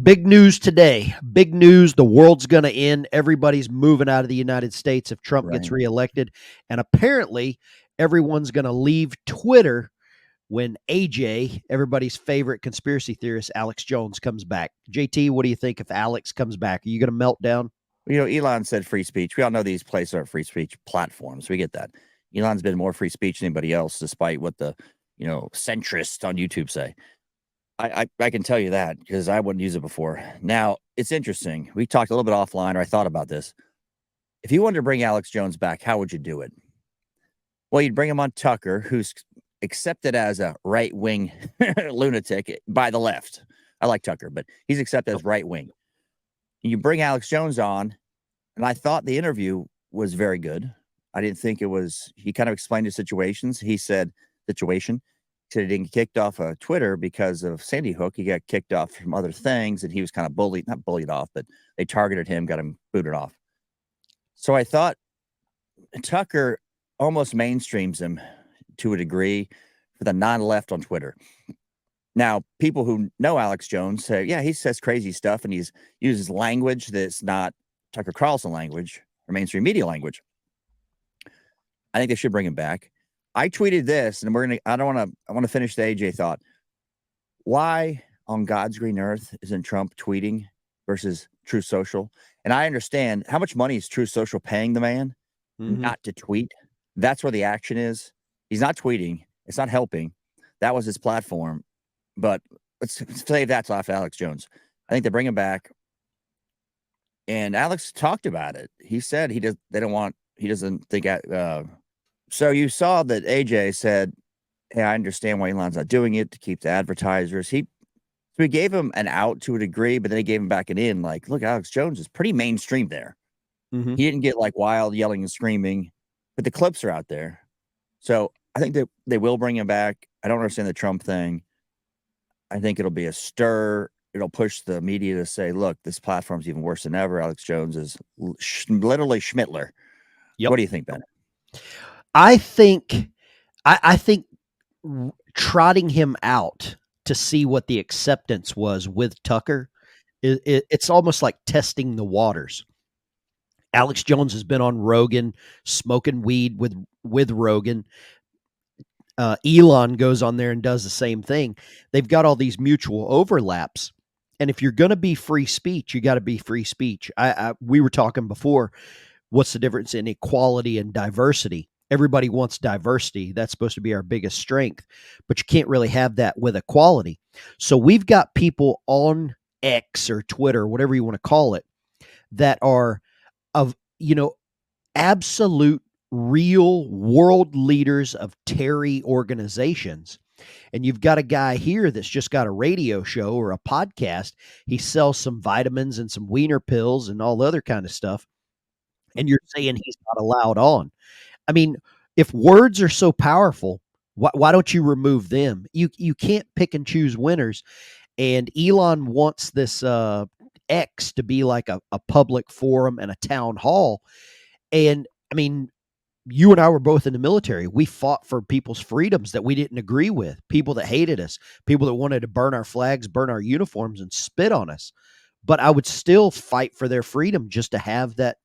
Big news today. Big news. The world's going to end. Everybody's moving out of the United States if Trump gets Right. reelected. And apparently, everyone's going to leave Twitter when AJ, everybody's favorite conspiracy theorist, Alex Jones, comes back. JT, what do you think if Alex comes back? Are you going to melt down? You know, Elon said free speech. We all know these places aren't free speech platforms. We get that. Elon's been more free speech than anybody else, despite what the, centrists on YouTube say. I can tell you that because I wouldn't use it before. Now, it's interesting. We talked a little bit offline, or I thought about this. If you wanted to bring Alex Jones back, how would you do it? Well, you'd bring him on Tucker, who's accepted as a right-wing lunatic by the left. I like Tucker, but he's accepted as right-wing. You bring Alex Jones on, and I thought the interview was very good. I didn't think it was. He kind of explained the situations. He said he didn't get kicked off of Twitter because of Sandy Hook. He got kicked off from other things, and he was kind of not bullied off, but they targeted him, got him booted off. So I thought Tucker almost mainstreams him to a degree for the non-left on Twitter. Now, people who know Alex Jones say, yeah, he says crazy stuff, and he uses language that's not Tucker Carlson language or mainstream media language. I think they should bring him back. I tweeted this, and I want to finish the AJ thought. Why on God's green earth isn't Trump tweeting versus Truth Social? And I understand how much money is Truth Social paying the man not to tweet. That's where the action is. He's not tweeting. It's not helping. That was his platform. But let's save that till after Alex Jones. I think they bring him back. And Alex talked about it. He said he doesn't think. So you saw that AJ said, hey, I understand why Elon's not doing it to keep the advertisers. So he gave him an out to a degree, but then he gave him back an in. Like, look, Alex Jones is pretty mainstream there. He didn't get like wild yelling and screaming, but the clips are out there. So I think that they will bring him back. I don't understand the Trump thing. I think it'll be a stir. It'll push the media to say, look, this platform's even worse than ever. Alex Jones is literally Schmittler. Yep. What do you think, Ben? I think trotting him out to see what the acceptance was with Tucker, it's almost like testing the waters. Alex Jones has been on Rogan, smoking weed with Rogan. Elon goes on there and does the same thing. They've got all these mutual overlaps. And if you're going to be free speech, you got to be free speech. We were talking before, what's the difference in equality and diversity? Everybody wants diversity. That's supposed to be our biggest strength, but you can't really have that with equality. So we've got people on X or Twitter, whatever you want to call it, that are of, absolute real world leaders of Terry organizations. And you've got a guy here that's just got a radio show or a podcast. He sells some vitamins and some wiener pills and all other kind of stuff. And you're saying he's not allowed on. I mean, if words are so powerful, why don't you remove them? You can't pick and choose winners. And Elon wants this X to be like a public forum and a town hall. And I mean, you and I were both in the military. We fought for people's freedoms that we didn't agree with, people that hated us, people that wanted to burn our flags, burn our uniforms, and spit on us. But I would still fight for their freedom just to have that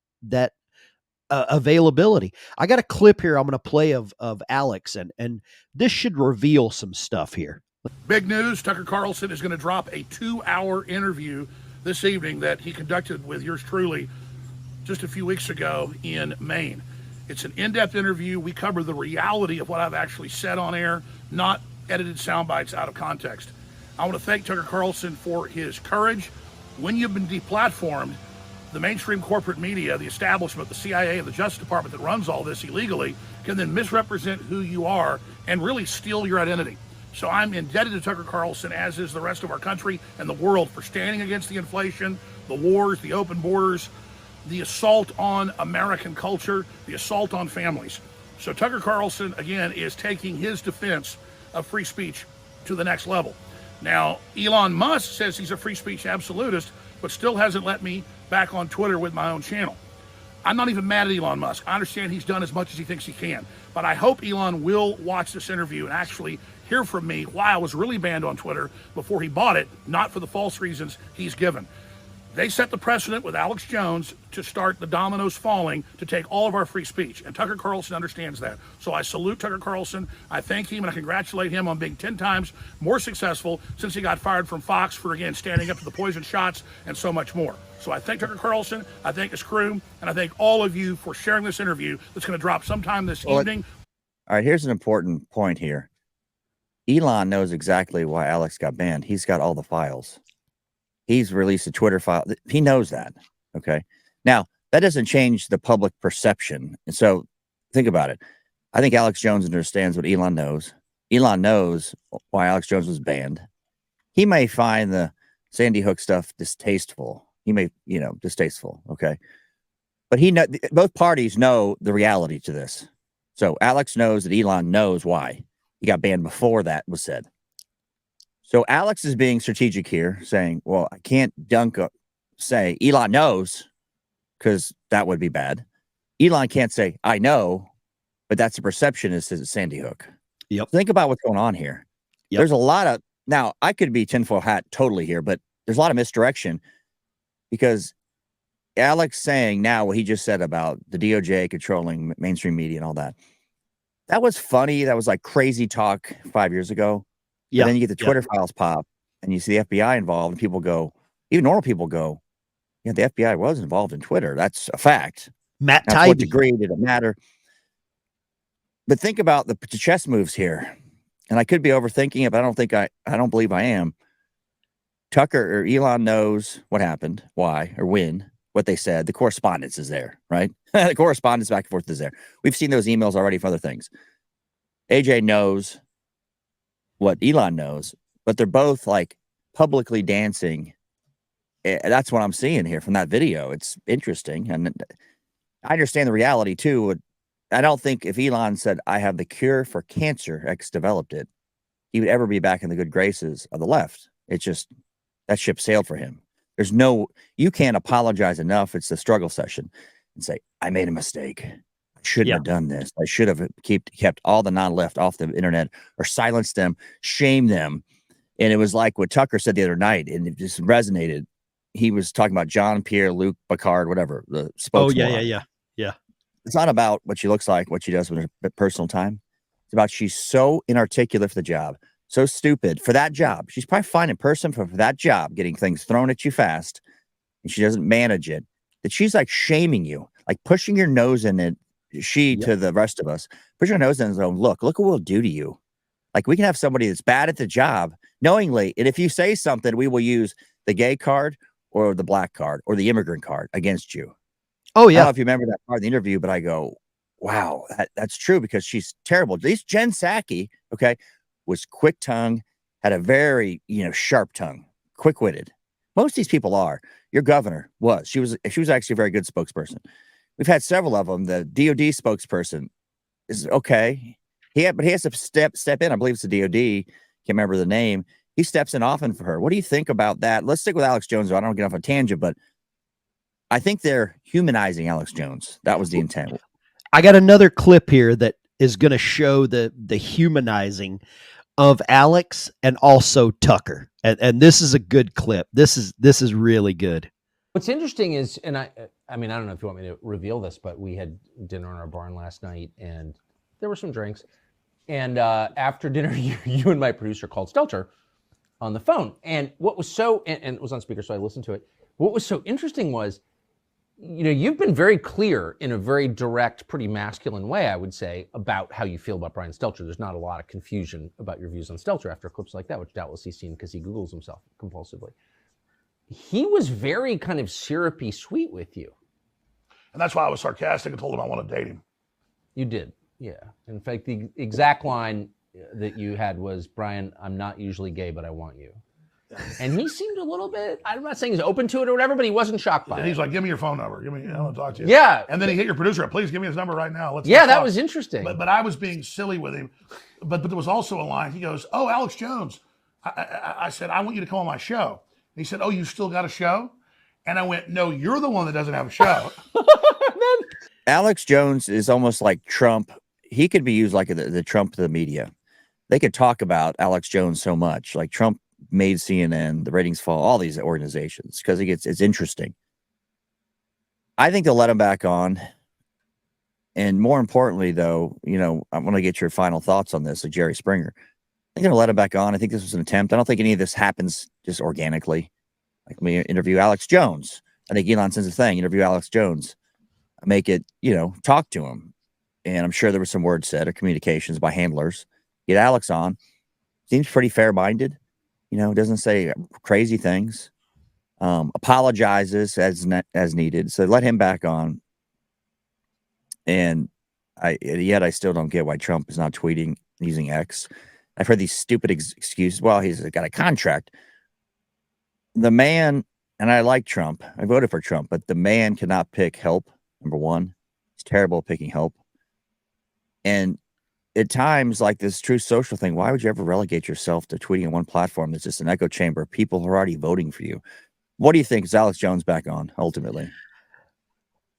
availability. I got a clip here I'm going to play of Alex, and this should reveal some stuff here. Big news, Tucker Carlson is going to drop a 2-hour interview this evening that he conducted with yours truly just a few weeks ago in Maine. It's an in-depth interview. We cover the reality of what I've actually said on air, not edited sound bites out of context. I want to thank Tucker Carlson for his courage. When you've been deplatformed, the mainstream corporate media, the establishment, the CIA, and the Justice Department that runs all this illegally can then misrepresent who you are and really steal your identity. So I'm indebted to Tucker Carlson, as is the rest of our country and the world, for standing against the inflation, the wars, the open borders, the assault on American culture, the assault on families. So Tucker Carlson, again, is taking his defense of free speech to the next level. Now, Elon Musk says he's a free speech absolutist, but still hasn't let me back on Twitter with my own channel. I'm not even mad at Elon Musk. I understand he's done as much as he thinks he can, but I hope Elon will watch this interview and actually hear from me why I was really banned on Twitter before he bought it, not for the false reasons he's given. They set the precedent with Alex Jones to start the dominoes falling to take all of our free speech. And Tucker Carlson understands that. So I salute Tucker Carlson. I thank him and I congratulate him on being 10 times more successful since he got fired from Fox for, again, standing up to the poison shots and so much more. So I thank Tucker Carlson, I thank his crew, and I thank all of you for sharing this interview that's going to drop sometime this evening. All right, here's an important point here. Elon knows exactly why Alex got banned. He's got all the files. He's released a Twitter file. He knows that. Okay. Now, that doesn't change the public perception. And so think about it. I think Alex Jones understands what Elon knows. Elon knows why Alex Jones was banned. He may find the Sandy Hook stuff distasteful. He may, distasteful. Okay. But both parties know the reality to this. So Alex knows that Elon knows why he got banned before that was said. So Alex is being strategic here, saying, well, I can't say Elon knows because that would be bad. Elon can't say, I know, but that's the perception is Sandy Hook. Yep. Think about what's going on here. Yep. There's a lot of, now I could be tinfoil hat totally here, but there's a lot of misdirection because Alex saying now what he just said about the DOJ controlling mainstream media and all that. That was funny. That was like crazy talk 5 years ago. Yeah. And then you get the Twitter files pop and you see the FBI involved and people go, even normal people go, yeah, the FBI was involved in Twitter. That's a fact. Matt Now, Taibbi. to what degree did it matter? But think about the chess moves here. And I could be overthinking it, but I don't believe I am. Tucker or Elon knows what happened, why, or when, what they said. The correspondence is there, right? The correspondence back and forth is there. We've seen those emails already for other things. AJ knows what Elon knows, but they're both like publicly dancing. That's what I'm seeing here from that video. It's interesting. And I understand the reality too. I don't think if Elon said, I have the cure for cancer, X developed it, he would ever be back in the good graces of the left. It's just, that ship sailed for him. You can't apologize enough. It's the struggle session and say, I made a mistake. Shouldn't have done this. I should have kept all the non-left off the internet or silenced them, shame them. And it was like what Tucker said the other night, and it just resonated. He was talking about John, Piere, Luke, Picard, whatever, the spokesman. Oh, yeah. It's not about what she looks like, what she does with her personal time. It's about she's so inarticulate for the job, so stupid for that job. She's probably fine in person for that job, getting things thrown at you fast, and she doesn't manage it. That she's like shaming you, like pushing your nose in it. To the rest of us, put your nose in and go, look what we'll do to you. Like we can have somebody that's bad at the job knowingly. And if you say something, we will use the gay card or the black card or the immigrant card against you. Oh, yeah. I don't know if you remember that part of the interview, but I go, wow, that's true because she's terrible. At least Jen Psaki, okay, was quick tongue, had a very, sharp tongue, quick witted. Most of these people are. Your governor was. She was actually a very good spokesperson. We've had several of them. The DOD spokesperson is okay. But he has to step in. I believe it's the DOD. Can't remember the name. He steps in often for her. What do you think about that? Let's stick with Alex Jones. I don't get off a tangent, but I think they're humanizing Alex Jones. That was the intent. I got another clip here that is going to show the humanizing of Alex and also Tucker. And this is a good clip. This is really good. What's interesting is, and I mean, I don't know if you want me to reveal this, but we had dinner in our barn last night and there were some drinks. And after dinner, you and my producer called Stelter on the phone. And what was and it was on speaker, so I listened to it. What was so interesting was, you've been very clear in a very direct, pretty masculine way, I would say, about how you feel about Brian Stelter. There's not a lot of confusion about your views on Stelter after clips like that, which doubtless he's seen because he Googles himself compulsively. He was very kind of syrupy sweet with you. And that's why I was sarcastic and told him I want to date him. You did, yeah. In fact, the exact line that you had was, Brian, I'm not usually gay, but I want you. And he seemed a little bit, I'm not saying he's open to it or whatever, but he wasn't shocked by it. And he's like, give me your phone number. I want to talk to you. Yeah. And then he hit your producer up. Please give me his number right now. Let's that talk. was interesting. But I was being silly with him. But there was also a line. He goes, oh, Alex Jones. I said, I want you to come on my show. And he said, oh, you still got a show? And I went, no, you're the one that doesn't have a show. Alex Jones is almost like Trump. He could be used like the Trump of the media. they could talk about Alex Jones so much. Like Trump made CNN, the ratings fall, all these organizations, because it's interesting. I think they'll let him back on. And more importantly, though, I want to get your final thoughts on this, like Jerry Springer. I think they're going to let him back on. I think this was an attempt. I don't think any of this happens just organically. Like, let me interview Alex Jones. I think Elon sends a thing, interview Alex Jones. Make it, talk to him. And I'm sure there was some words said or communications by handlers. Get Alex on. Seems pretty fair-minded. Doesn't say crazy things. Apologizes as needed. So let him back on. And I still don't get why Trump is not tweeting using X. I've heard these stupid excuses. Well, he's got a contract. The man, and I like Trump. I voted for Trump, but the man cannot pick help. Number one, he's terrible at picking help. And at times, like this True Social thing, why would you ever relegate yourself to tweeting on one platform that's just an echo chamber of people who are already voting for you? What do you think? Is Alex Jones back on, ultimately?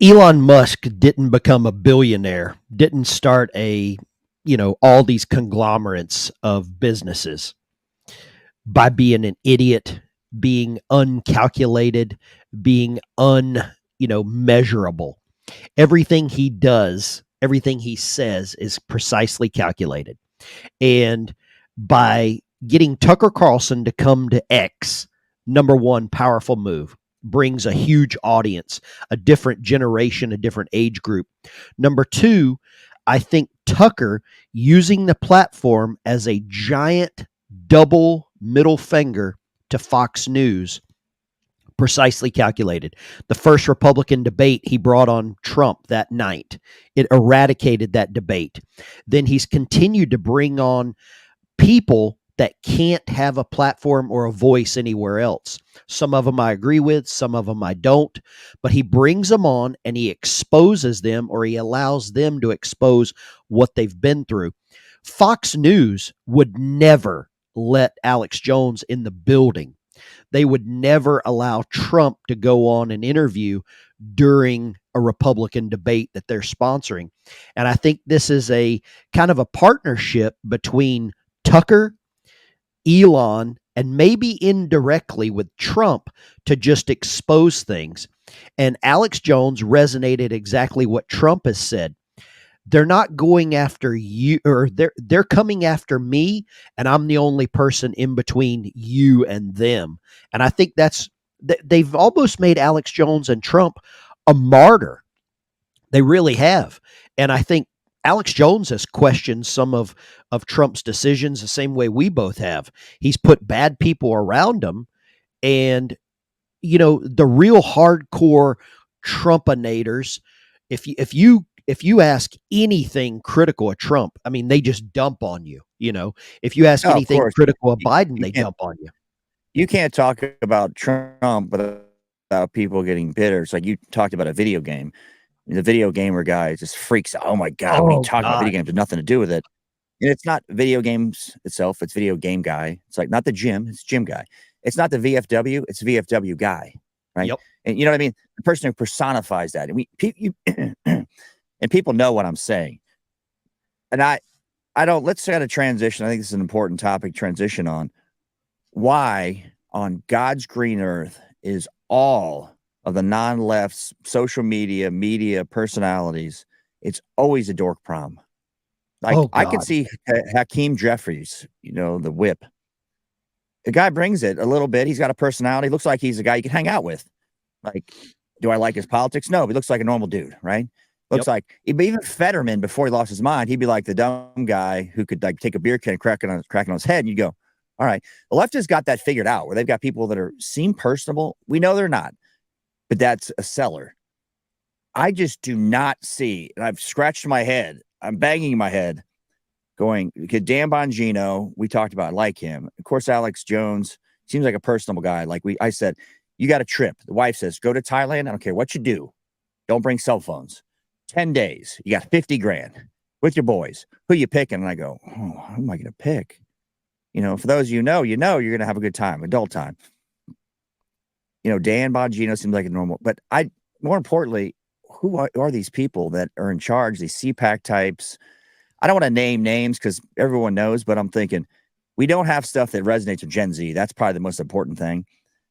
Elon Musk didn't become a billionaire, didn't start all these conglomerates of businesses by being an idiot, being uncalculated, being measurable. Everything he does, everything he says is precisely calculated. And by getting Tucker Carlson to come to X, number one, powerful move, brings a huge audience, a different generation, a different age group. Number two, I think Tucker using the platform as a giant double middle finger to Fox News, precisely calculated. The first Republican debate, he brought on Trump that night. It eradicated that debate. Then he's continued to bring on people that can't have a platform or a voice anywhere else. Some of them I agree with, some of them I don't, but he brings them on and he exposes them, or he allows them to expose what they've been through. Fox News would never let Alex Jones in the building. They would never allow Trump to go on an interview during a Republican debate that they're sponsoring. And I think this is a kind of a partnership between Tucker, Elon, and maybe indirectly with Trump to just expose things. And Alex Jones resonated exactly what Trump has said. They're not going after you, or they're coming after me, and I'm the only person in between you and them. And I think they've almost made Alex Jones and Trump a martyr. They really have. And I think Alex Jones has questioned some of Trump's decisions the same way we both have. He's put bad people around him. And, the real hardcore Trumpinators, if you ask anything critical of Trump, I mean, they just dump on you. If you ask anything critical of Biden, they dump on you. You can't talk about Trump without people getting bitter. It's like you talked about a video game. The video gamer guy just freaks out. Oh my God, what are you talking about? Video games have nothing to do with it. And it's not video games itself, it's video game guy. It's like not the gym, it's gym guy. It's not the VFW, it's VFW guy. Right. Yep. And you know what I mean? The person who personifies that. And and people know what I'm saying. And I don't, let's try to transition. I think this is an important topic, transition on why on God's green earth is all of the non-left social media personalities, it's always a dork prom. Like I could see Hakeem Jeffries, the whip. The guy brings it a little bit. He's got a personality. Looks like he's a guy you can hang out with. Like, do I like his politics? No, he looks like a normal dude, right? Looks like even Fetterman, before he lost his mind, he'd be like the dumb guy who could like take a beer can and crack it on his head, and you go, all right. The left has got that figured out, where they've got people that seem personable. We know they're not, but that's a seller. I just do not see, and I've scratched my head. I'm banging my head going, Dan Bongino, we talked about, like him. Of course, Alex Jones seems like a personable guy. I said, you got a trip. The wife says, go to Thailand. I don't care what you do. Don't bring cell phones. 10 days. You got 50 grand with your boys. Who you picking? And I go, who am I going to pick? For those of you know, you're going to have a good time, adult time. Dan Bongino seems like a normal, but more importantly, who are these people that are in charge? These CPAC types, I don't want to name names because everyone knows, but I'm thinking we don't have stuff that resonates with Gen Z. That's probably the most important thing.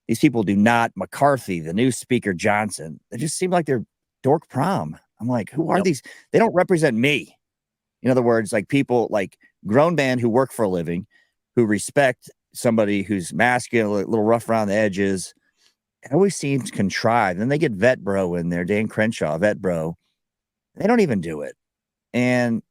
These people do not. McCarthy, the new Speaker Johnson, they just seem like they're dork prom. I'm like, who are these? They don't represent me. In other words, like people like grown men who work for a living, who respect somebody who's masculine, a little rough around the edges. It always seems contrived. Then they get vet bro in there, Dan Crenshaw, vet bro. They don't even do it. And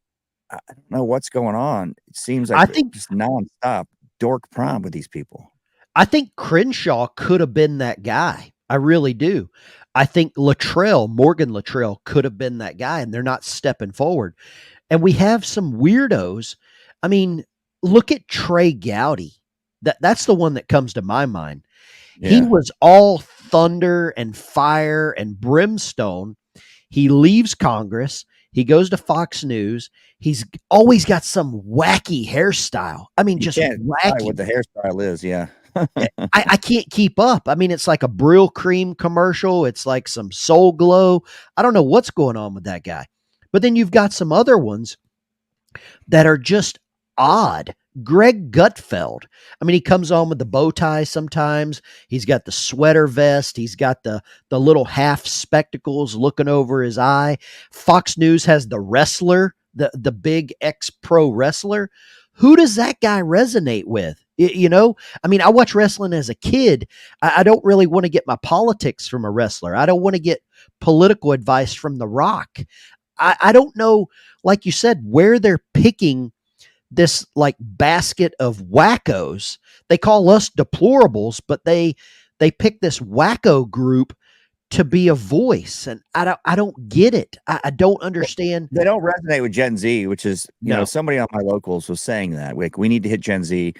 I don't know what's going on. It seems like I think just nonstop dork prom with these people. I think Crenshaw could have been that guy. I really do. I think Morgan Luttrell could have been that guy, and they're not stepping forward. And we have some weirdos. I mean, look at Trey Gowdy. That's the one that comes to my mind. Yeah. He was all thunder and fire and brimstone. He leaves Congress. He goes to Fox News. He's always got some wacky hairstyle. I mean, just wacky. What the hairstyle is, yeah. I can't keep up. I mean, it's like a Brill Cream commercial. It's like some Soul Glow. I don't know what's going on with that guy. But then you've got some other ones that are just odd. Greg Gutfeld. I mean, he comes on with the bow tie sometimes. He's got the sweater vest. He's got the little half spectacles looking over his eye. Fox News has the wrestler, the big ex-pro wrestler. Who does that guy resonate with? You know, I mean, I watched wrestling as a kid. I don't really want to get my politics from a wrestler. I don't want to get political advice from The Rock. I don't know, like you said, where they're picking this like basket of wackos. They call us deplorables, but they pick this wacko group to be a voice, and I don't get it. I don't understand. They don't resonate with Gen Z, which is you know somebody on my locals was saying that like we need to hit Gen Z.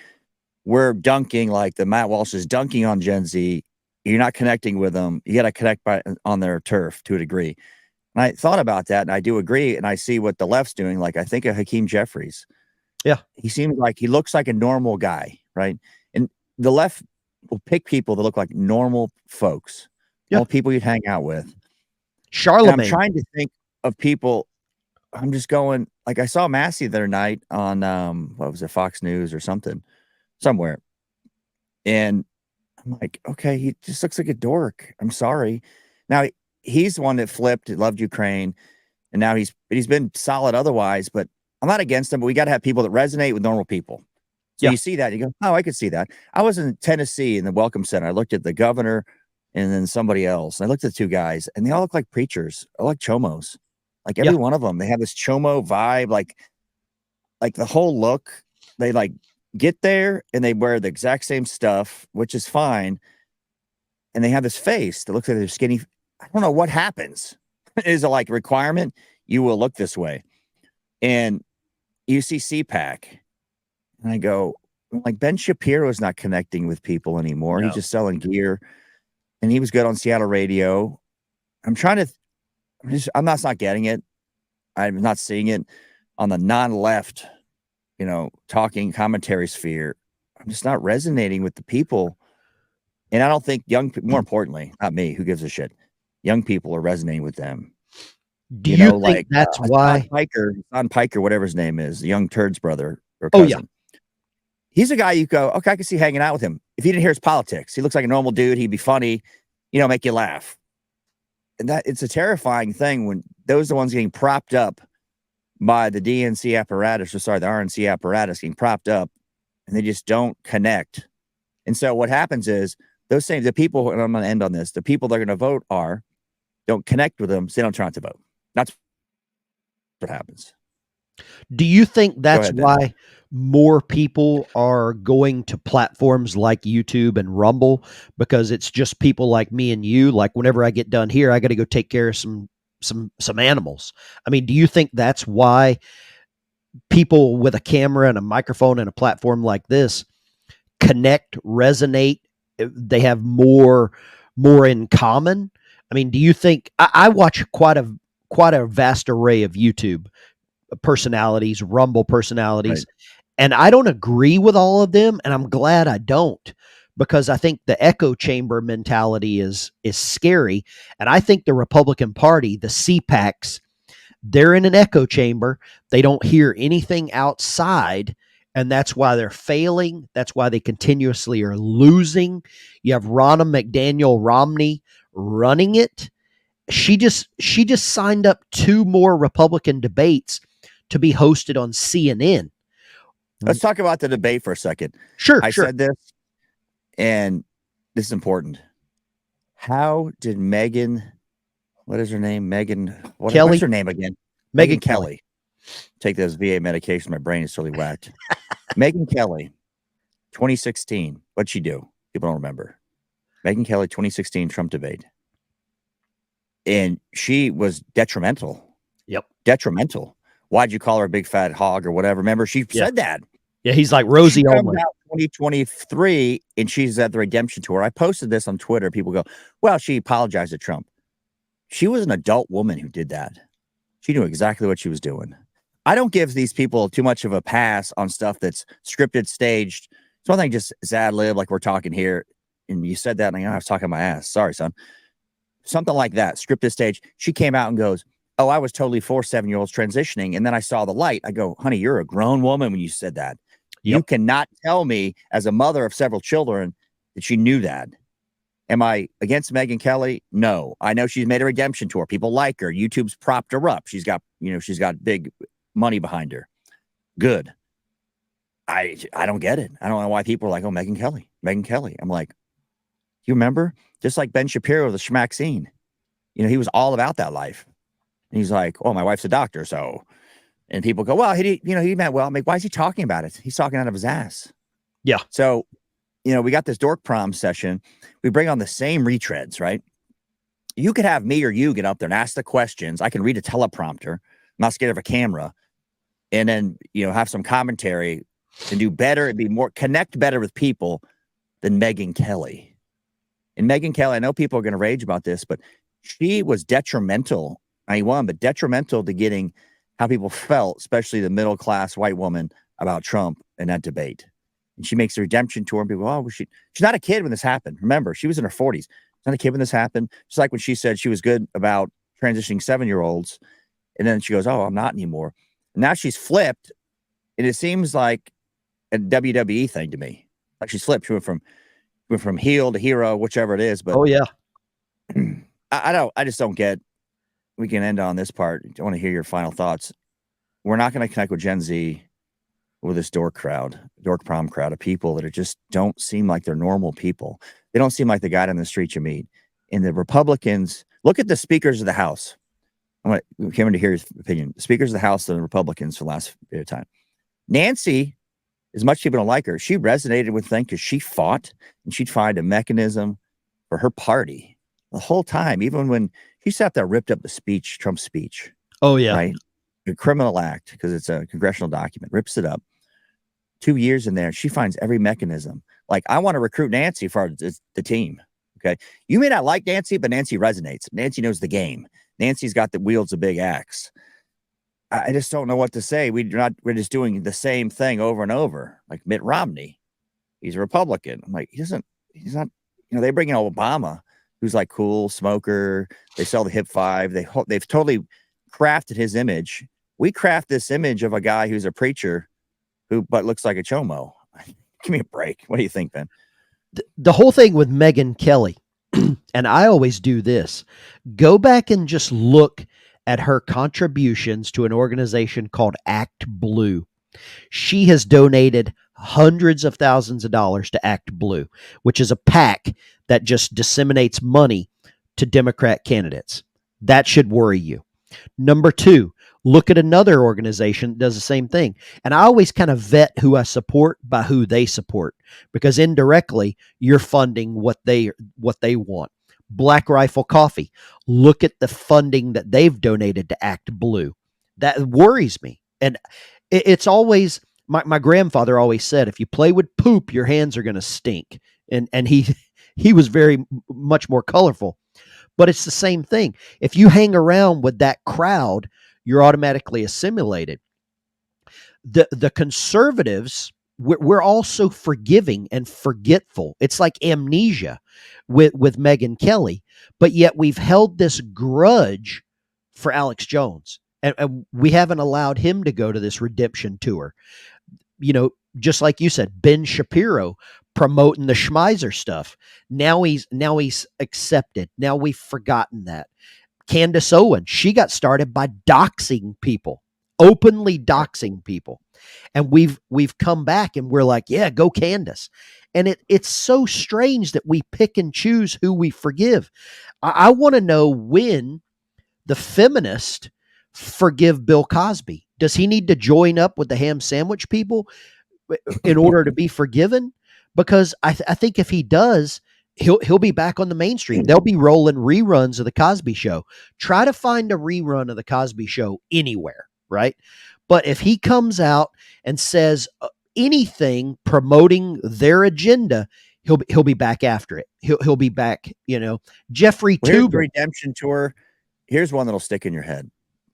We're dunking like the Matt Walsh is dunking on Gen Z. You're not connecting with them. You got to connect on their turf to a degree. And I thought about that, and I do agree. And I see what the left's doing. Like I think of Hakeem Jeffries. Yeah, he seems like he looks like a normal guy, right? And the left will pick people that look like normal folks. All people you'd hang out with. Charlemagne. I'm trying to think of people. I'm just going like I saw Massie the other night on what was it, Fox News or something, somewhere. And I'm like, okay, he just looks like a dork. I'm sorry. Now he's the one that flipped, loved Ukraine, and now he's been solid otherwise. But I'm not against him. But we got to have people that resonate with normal people. So you see that, you go, oh, I could see that. I was in Tennessee in the Welcome Center. I looked at the governor. And then somebody else. And I looked at the two guys, and they all look like preachers, or like chomos. Like every one of them, they have this chomo vibe, like the whole look. They like get there and they wear the exact same stuff, which is fine. And they have this face that looks like they're skinny. I don't know what happens. Is it like a requirement? You will look this way. And you see CPAC, and I go, like Ben Shapiro is not connecting with people anymore. He's just selling gear. And he was good on Seattle radio. I'm not getting it. I'm not seeing it on the non-left, talking commentary sphere. I'm just not resonating with the people. And I don't think more importantly, not me, who gives a shit? Young people are resonating with them. Do you think that's why? Don Piker, whatever his name is, the young turd's brother or cousin. Oh, yeah. He's a guy you go, okay, I can see hanging out with him. If you didn't hear his politics, he looks like a normal dude. He'd be funny, make you laugh. And that it's a terrifying thing when those are the ones getting propped up by the DNC apparatus, the RNC apparatus getting propped up, and they just don't connect. And so what happens is the people, and I'm going to end on this, the people that are going to vote don't connect with them, so they don't try not to vote. That's what happens. Do you think that's why more people are going to platforms like YouTube and Rumble? Because it's just people like me and you. Like whenever I get done here, I got to go take care of some animals. I mean, do you think that's why people with a camera and a microphone and a platform like this connect, resonate? They have more in common. I mean, do you think I watch quite a vast array of YouTube personalities, Rumble personalities, and I don't agree with all of them, and I'm glad I don't, because I think the echo chamber mentality is scary, and I think the Republican Party, the CPACs, They're in an echo chamber. They don't hear anything outside. And that's why they're failing. That's why they continuously are losing. You have Ronna McDaniel Romney running it. She just signed up 2 more Republican debates to be hosted on CNN. Let's talk about the debate for a second. Sure. I said this, and this is important. How did Megyn, what is her name? Megyn, Kelly? What's her name again? Megyn Kelly. Take this VA medication. My brain is totally whacked. Megyn Kelly, 2016. What'd she do? People don't remember. Megyn Kelly, 2016 Trump debate. And she was detrimental. Yep. Detrimental. Why'd you call her a big fat hog or whatever? Remember, she said that. Yeah, he's like Rosie she only. Out 2023, and she's at the redemption tour. I posted this on Twitter. People go, well, she apologized to Trump. She was an adult woman who did that. She knew exactly what she was doing. I don't give these people too much of a pass on stuff that's scripted, staged. It's one thing just is ad lib, like we're talking here. And you said that, and I was talking my ass. Sorry, son. Something like that, scripted, stage. She came out and goes, oh, I was totally for 7-year-olds transitioning. And then I saw the light. I go, honey, you're a grown woman when you said that. Yep. You cannot tell me as a mother of several children that she knew that. Am I against Megyn Kelly? No. I know she's made a redemption tour. People like her. YouTube's propped her up. She's got big money behind her. Good. I don't get it. I don't know why people are like, oh, Megyn Kelly. I'm like, you remember? Just like Ben Shapiro, the schmack scene. He was all about that life. And he's like, oh, my wife's a doctor, so. And people go, well, he meant well. I'm like, why is he talking about it? He's talking out of his ass. Yeah. So, we got this dork prom session. We bring on the same retreads, right? You could have me or you get up there and ask the questions. I can read a teleprompter. I'm not scared of a camera. And then, have some commentary and do better and connect better with people than Megyn Kelly. And Megyn Kelly, I know people are going to rage about this, but she was detrimental. I won, but detrimental to getting how people felt, especially the middle-class white woman, about Trump in that debate. And she makes a redemption tour, and people go, oh, she's not a kid when this happened. Remember, she was in her 40s. She's not a kid when this happened. Just like when she said she was good about transitioning 7-year-olds. And then she goes, oh, I'm not anymore. And now she's flipped, and it seems like a WWE thing to me. Like she's flipped. She went from heel to hero, whichever it is. But oh yeah, I just don't get. We can end on this part. I want to hear your final thoughts. We're not going to connect with Gen Z with this dork prom crowd of people that just don't seem like they're normal people. They don't seem like the guy on the street you meet. And the Republicans, look at the speakers of the House. We came in to hear his opinion. The speakers of the House and the Republicans for the last bit of time. Nancy, as much as people don't like her, she resonated with things because she fought and she'd find a mechanism for her party the whole time. Even when she sat there, ripped up the speech, Trump's speech. Oh yeah. Right. A criminal act because it's a congressional document, rips it up. 2 years in there, she finds every mechanism. Like, I want to recruit Nancy for the team. Okay. You may not like Nancy, but Nancy resonates. Nancy knows the game. Nancy's got the wields a big axe. I just don't know what to say. We're just doing the same thing over and over. Like Mitt Romney, he's a Republican. I'm like, he's not, they bring in Obama, who's like cool smoker. They sell the hip five. They've totally crafted his image. We craft this image of a guy who's a preacher but looks like a chomo. Give me a break. What do you think, Ben? The whole thing with Megyn Kelly, and I always do this, go back and just look at her contributions to an organization called Act Blue. She has donated hundreds of thousands of dollars to Act Blue, which is a PAC that just disseminates money to Democrat candidates. That should worry you. Number two, look at another organization that does the same thing. And I always kind of vet who I support by who they support, because indirectly you're funding what they want. Black Rifle Coffee. Look at the funding that they've donated to Act Blue. That worries me. And it's always, my grandfather always said, if you play with poop, your hands are going to stink. And he was very much more colorful. But it's the same thing. If you hang around with that crowd, you're automatically assimilated. The conservatives, we're all so forgiving and forgetful. It's like amnesia with Megyn Kelly, but yet we've held this grudge for Alex Jones. and we haven't allowed him to go to this redemption tour. Just like you said, Ben Shapiro promoting the Schmeiser stuff. Now he's accepted. Now we've forgotten that. Candace Owens, she got started by doxing people, openly doxing people. And we've come back and we're like, yeah, go Candace. And it's so strange that we pick and choose who we forgive. I want to know when the feminists forgive Bill Cosby. Does he need to join up with the ham sandwich people in order to be forgiven? Because I think if he does, he'll be back on the mainstream. They'll be rolling reruns of the Cosby Show. Try to find a rerun of the Cosby Show anywhere, right? But if he comes out and says anything promoting their agenda, he'll be back after it. He'll be back. Jeffrey Here's the Tuber. redemption tour. Here's one that'll stick in your head,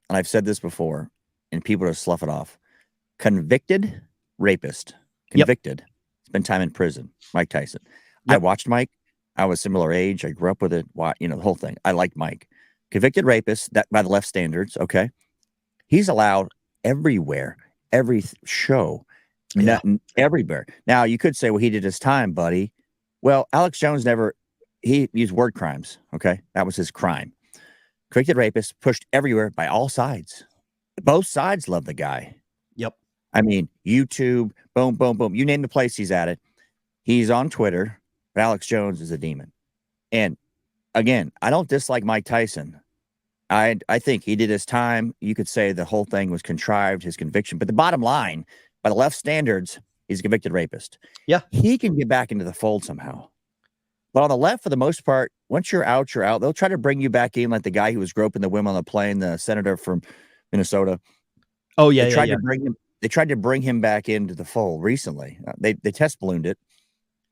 and I've said this before, and people just slough it off. Convicted rapist. Convicted. Spent time in prison. Mike Tyson. I watched Mike. I was similar age. I grew up with it. The whole thing. I liked Mike. Convicted rapist, that by the left standards, okay? He's allowed everywhere, every show, everywhere. Now, you could say, well, he did his time, buddy. Well, Alex Jones he used word crimes, okay? That was his crime. Convicted rapist, pushed everywhere by all sides. Both sides love the guy. Yep. I mean, YouTube, boom, boom, boom. You name the place, he's at it. He's on Twitter, but Alex Jones is a demon. And again, I don't dislike Mike Tyson. I think he did his time. You could say the whole thing was contrived, his conviction. But the bottom line, by the left standards, he's a convicted rapist. Yeah. He can get back into the fold somehow. But on the left, for the most part, once you're out, you're out. They'll try to bring you back in like the guy who was groping the women on the plane, the senator from Minnesota. Oh, yeah, They tried to bring him back into the fold recently. They test ballooned it.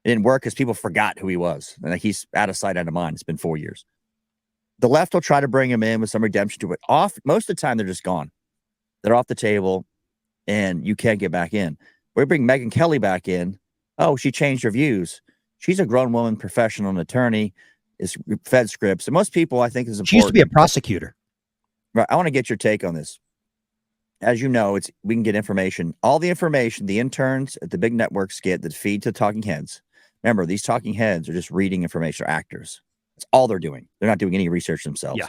It didn't work because people forgot who he was. And he's out of sight, out of mind. It's been 4 years. The left will try to bring him in with some redemption to it. Most of the time, they're just gone. They're off the table, and you can't get back in. We bring Megyn Kelly back in. Oh, she changed her views. She's a grown woman, professional, and attorney. Is fed scripts. And most people, I think, is important. She used to be a prosecutor. Right. I want to get your take on this. As you know, we can get information. All the information the interns at the big networks get that feed to talking heads. Remember, these talking heads are just reading information. They're actors. That's all they're doing. They're not doing any research themselves. Yeah.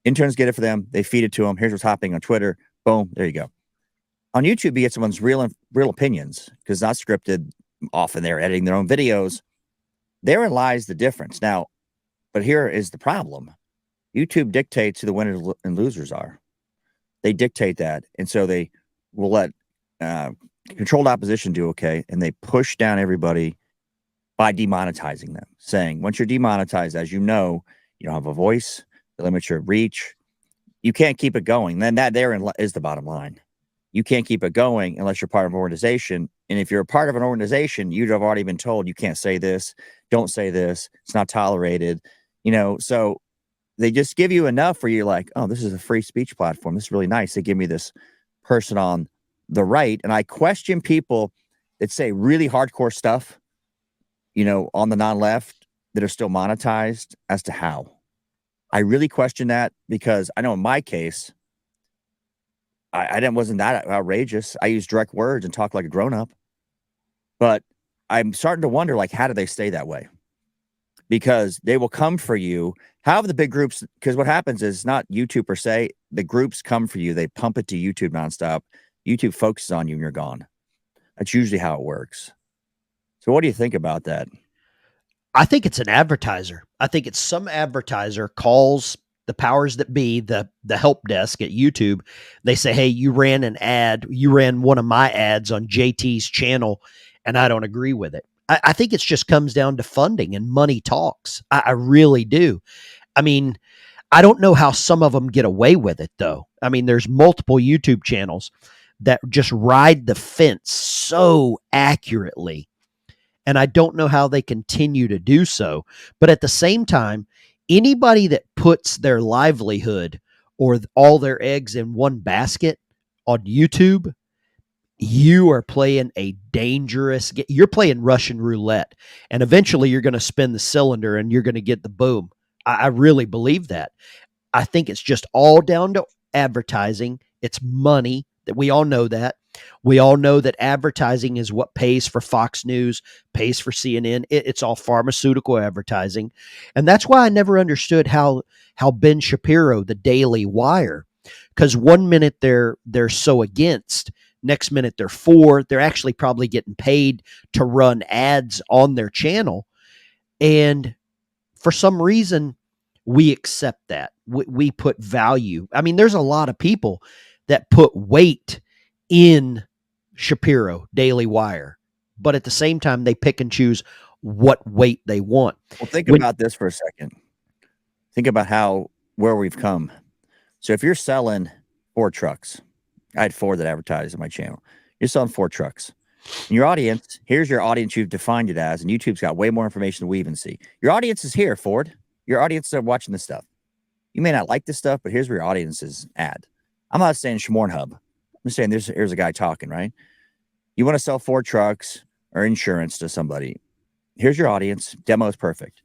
Interns get it for them. They feed it to them. Here's what's happening on Twitter. Boom. There you go. On YouTube, you get someone's real opinions because it's not scripted. Often they're editing their own videos. Therein lies the difference. Now, but here is the problem. YouTube dictates who the winners and losers are. They dictate that. And so they will let controlled opposition do okay. And they push down everybody by demonetizing them, saying, once you're demonetized, as you know, you don't have a voice, they limit your reach. You can't keep it going. Then that therein is the bottom line. You can't keep it going unless you're part of an organization. And if you're a part of an organization, you'd have already been told you can't say this, don't say this, it's not tolerated. So they just give you enough where you're like, oh, this is a free speech platform. This is really nice. They give me this person on the right. And I question people that say really hardcore stuff, on the non-left that are still monetized as to how. I really question that because I know in my case, I wasn't that outrageous. I use direct words and talk like a grown-up. But I'm starting to wonder, how do they stay that way? Because they will come for you. How have the big groups, because what happens is not YouTube per se, the groups come for you. They pump it to YouTube nonstop. YouTube focuses on you and you're gone. That's usually how it works. So what do you think about that? I think it's an advertiser. I think it's some advertiser calls the powers that be, the help desk at YouTube. They say, hey, you ran an ad. You ran one of my ads on JT's channel, and I don't agree with it. I think it just comes down to funding and money talks. I really do. I mean, I don't know how some of them get away with it, though. I mean, there's multiple YouTube channels that just ride the fence so accurately. And I don't know how they continue to do so. But at the same time, anybody that puts their livelihood or all their eggs in one basket on YouTube, you are playing a dangerous game. You're playing Russian roulette. And eventually you're going to spin the cylinder and you're going to get the boom. I really believe that. I think it's just all down to advertising. It's money. That we all know that. We all know that advertising is what pays for Fox News, pays for CNN. It's all pharmaceutical advertising. And that's why I never understood how Ben Shapiro, the Daily Wire, because one minute they're so against, next minute they're for. They're actually probably getting paid to run ads on their channel. And for some reason, we accept that. We put value. I mean, there's a lot of people that put weight in Shapiro, Daily Wire, but at the same time, they pick and choose what weight they want. Well, think about this for a second. Think about where we've come. So if you're selling 4 trucks, I had 4 that advertised on my channel. You're selling 4 trucks. And your audience, here's your audience you've defined it as, and YouTube's got way more information than we even see. Your audience is here, Ford. Your audience are watching this stuff. You may not like this stuff, but here's where your audience is at. I'm not saying Shmorn Hub. I'm saying here's a guy talking, right? You want to sell 4 trucks or insurance to somebody. Here's your audience. Demo is perfect.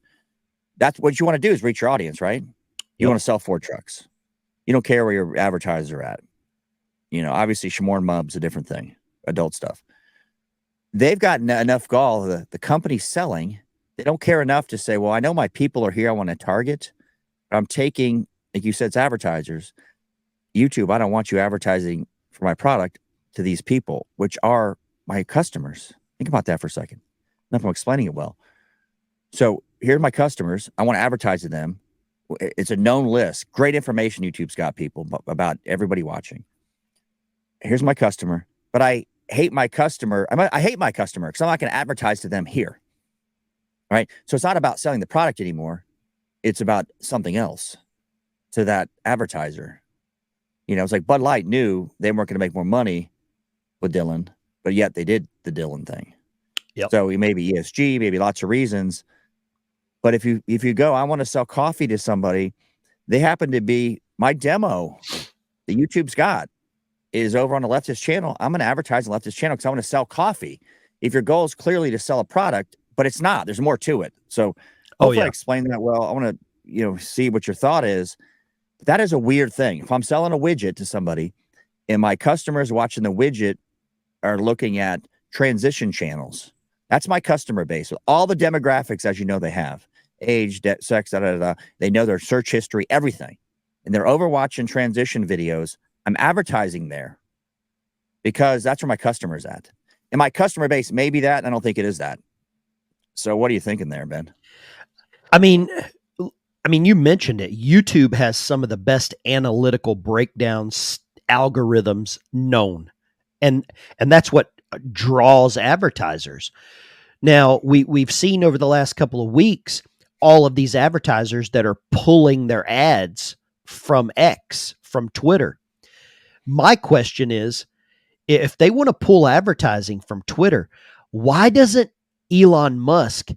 That's what you want to do, is reach your audience, right? You want to sell 4 trucks. You don't care where your advertisers are at. You know, obviously Shmorn Hub's a different thing, adult stuff. They've got enough gall, the company selling, they don't care enough to say, well, I know my people are here, I want to target. I'm taking, like you said, it's advertisers. YouTube, I don't want you advertising for my product to these people, which are my customers. Think about that for a second. I don't know if I'm explaining it well. So here's my customers. I want to advertise to them. It's a known list. Great information YouTube's got, people, about everybody watching. Here's my customer, but I hate my customer. I hate my customer because I'm not going to advertise to them here. Right? So it's not about selling the product anymore. It's about something else to that advertiser. You know, it's like Bud Light knew they weren't going to make more money with Dylan, but yet they did the Dylan thing. Yep. So maybe ESG, maybe lots of reasons. But if you go, I want to sell coffee to somebody, they happen to be my demo that YouTube's got is over on the leftist channel. I'm going to advertise on the leftist channel because I want to sell coffee. If your goal is clearly to sell a product, but it's not, there's more to it. So hopefully I explained that well. I want to, see what your thought is. That is a weird thing. If I'm selling a widget to somebody and my customers watching the widget are looking at transition channels, that's my customer base with all the demographics, as you know, they have age, sex, They know their search history, everything. And they're overwatching transition videos. I'm advertising there because that's where my customer's at. And my customer base may be that. I don't think it is that. So what are you thinking there, Ben? I mean, you mentioned it. YouTube has some of the best analytical breakdowns algorithms known. And that's what draws advertisers. Now, we've seen over the last couple of weeks all of these advertisers that are pulling their ads from X, from Twitter. My question is, if they want to pull advertising from Twitter, why doesn't Elon Musk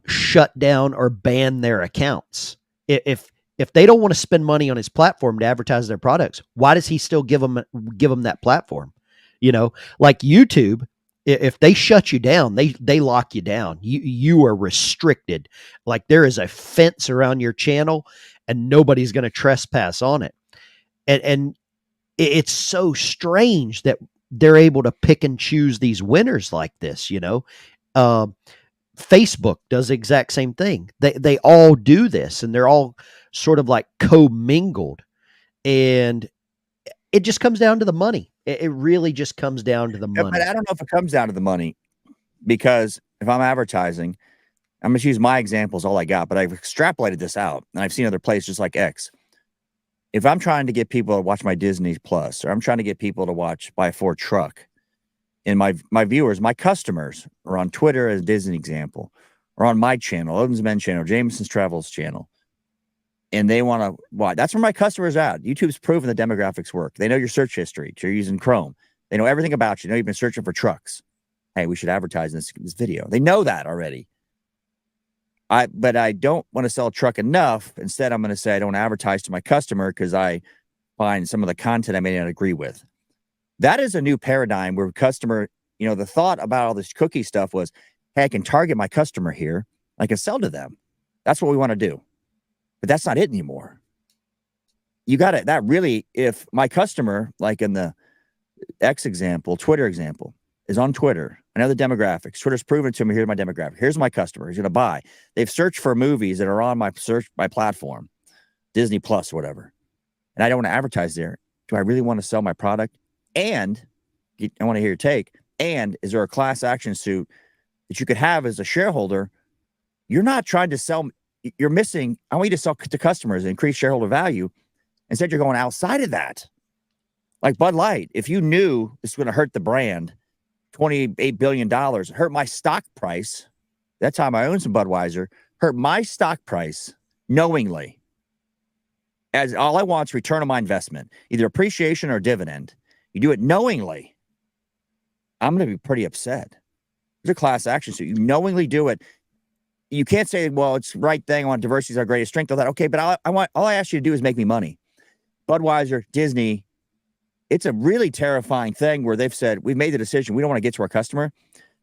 shut down or ban their accounts? If they don't want to spend money on his platform to advertise their products, why does he still give them that platform? Like YouTube, if they shut you down, they lock you down. You are restricted. Like there is a fence around your channel and nobody's going to trespass on it. And it's so strange that they're able to pick and choose these winners like this, Facebook does the exact same thing. They all do this, and they're all sort of like commingled, and it just comes down to the money. It really just comes down to the money. But I don't know if it comes down to the money, because if I'm advertising, I'm going to use my examples, all I got, but I've extrapolated this out, and I've seen other places just like X. If I'm trying to get people to watch my Disney Plus, or I'm trying to get people to buy a Ford truck, and my viewers, my customers are on Twitter, as Disney example, or on my channel, Odin's Men channel, Jameson's Travels channel, and they want to watch. That's where my customers are at. YouTube's proven the demographics work. They know your search history. You're using Chrome. They know everything about you. They know you've been searching for trucks. Hey, we should advertise this video. They know that already. But I don't want to sell a truck enough. Instead, I'm going to say I don't advertise to my customer because I find some of the content I may not agree with. That is a new paradigm where customer, the thought about all this cookie stuff was, hey, I can target my customer here. I can sell to them. That's what we want to do. But that's not it anymore. you got it. That really, if my customer, like in the X example, Twitter example, is on Twitter, I know the demographics. Twitter's proven to me, here's my demographic. Here's my customer. He's going to buy. They've searched for movies that are on my platform, Disney Plus, whatever. And I don't want to advertise there. Do I really want to sell my product? And I want to hear your take. And is there a class action suit that you could have as a shareholder? You're not trying to sell. You're missing. I want you to sell to customers and increase shareholder value. Instead, you're going outside of that. Like Bud Light, if you knew this was going to hurt the brand, $28 billion, hurt my stock price. That time I owned some Budweiser, hurt my stock price knowingly. As all I want is return on my investment, either appreciation or dividend. You do it knowingly, I'm going to be pretty upset. It's a class action suit. You knowingly do it. You can't say, well, it's the right thing. I want diversity is our greatest strength. All that. Okay, but all I ask you to do is make me money. Budweiser, Disney, it's a really terrifying thing where they've said, we've made the decision. We don't want to get to our customer.